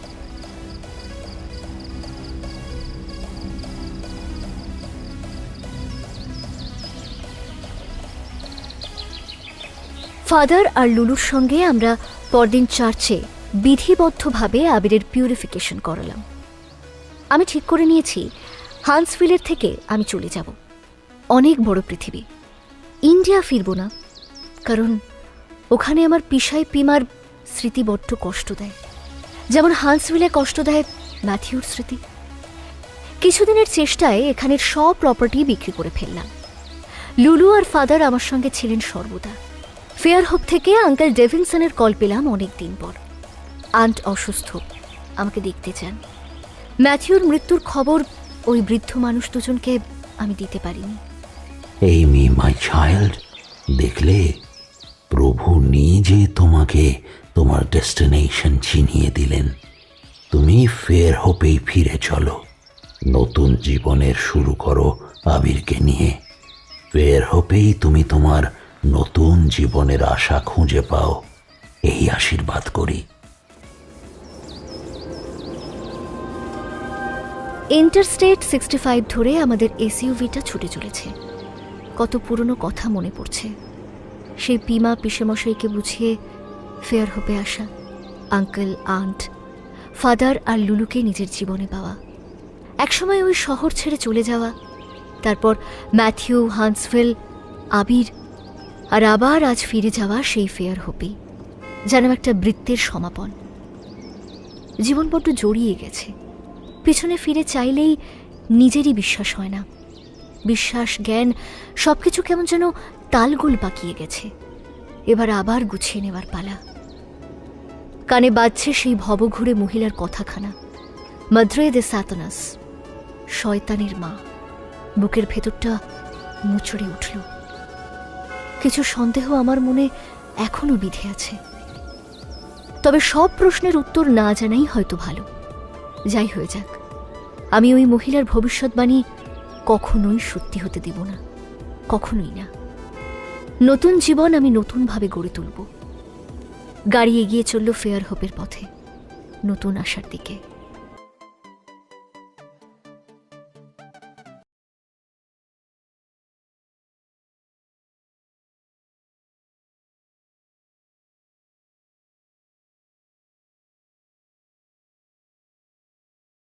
ফাদার আর লুলুর সঙ্গে আমরা পরদিন চার্চে বিধিবদ্ধভাবে আবিরের পিউরিফিকেশন করালাম। আমি ঠিক করে নিয়েছি হান্সভিলের থেকে আমি চলে যাব। অনেক বড় পৃথিবী। ইন্ডিয়া ফিরব না, কারণ ওখানে আমার পিসাই পিমার স্মৃতি বড্ড কষ্ট দেয়, যেমন হান্সভিলে কষ্ট দেয় ম্যাথিউর স্মৃতি। কিছুদিনের চেষ্টায় এখানের সব প্রপার্টি বিক্রি করে ফেললাম। লুলু আর ফাদার আমার সঙ্গে ছিলেন সর্বদা। ফেয়ারহোপ থেকে আঙ্কেল ডেভিনসনের কল পেলাম অনেক দিন পর। আন্ট অসুস্থ, আমাকে দেখতে চান। ম্যাথিউর মৃত্যুর খবর ওই বৃদ্ধ মানুষ দুজনকে আমি দিতে পারিনি। এইমি মাই চাইল্ড, দেখলে প্রভু নিজে তোমাকে তোমার ডেস্টিনেশন চিনিয়ে দিলেন। তুমি ফেয়ারহোপেই ফিরে চলো, নতুন জীবনের শুরু করো আবিরকে নিয়ে। ফেয়ারহোপেই তুমি তোমার নতুন জীবনের আশা খুঁজে পাও, এই আশীর্বাদ করি। ইন্টারস্টেট 65 ধরে আমাদের এসইউভিটা ছুটে চলেছে। কত পুরনো কথা মনে পড়ছে। সেই পিমা পিসেমশাইকে বুঝিয়ে ফেয়ারহোপে আসা, আঙ্কেল, আন্ট, ফাদার আর লুলুকে নিজের জীবনে পাওয়া, একসময় ওই শহর ছেড়ে চলে যাওয়া, তারপর ম্যাথিউ, হান্সভিল, আবির, আর আবার আজ ফিরে যাওয়া সেই ফেয়ারহোপেই, যেন একটা বৃত্তের সমাপন। জীবন বড্ড জড়িয়ে গেছে। পিছনে ফিরে চাইলেই নিজেরই বিশ্বাস হয় না। বিশ্বাস, জ্ঞান সবকিছু কেমন যেন তালগোল পাকিয়ে গেছে। এবার আবার গুছিয়ে নেবার পালা। কানে বাজছে সেই ভবঘুরে মহিলার কথাখানা, মাদ্রে দে সাতানাস, শয়তানের মা। বুকের ভেতরটা মুচড়ে উঠল। কিছু সন্দেহ আমার মনে এখনো বিধে আছে, তবে সব প্রশ্নের উত্তর না জানাই হয়তো ভালো। যাই হয়ে যাক, আমি ওই মহিলার ভবিষ্যৎবাণী কখনোই সত্যি হতে দেব না, কখনোই না। নতুন জীবন আমি নতুনভাবে গড়ে তুলব। গাড়ি এগিয়ে চলল ফেয়ার হোপের পথে, নতুন আশার দিকে।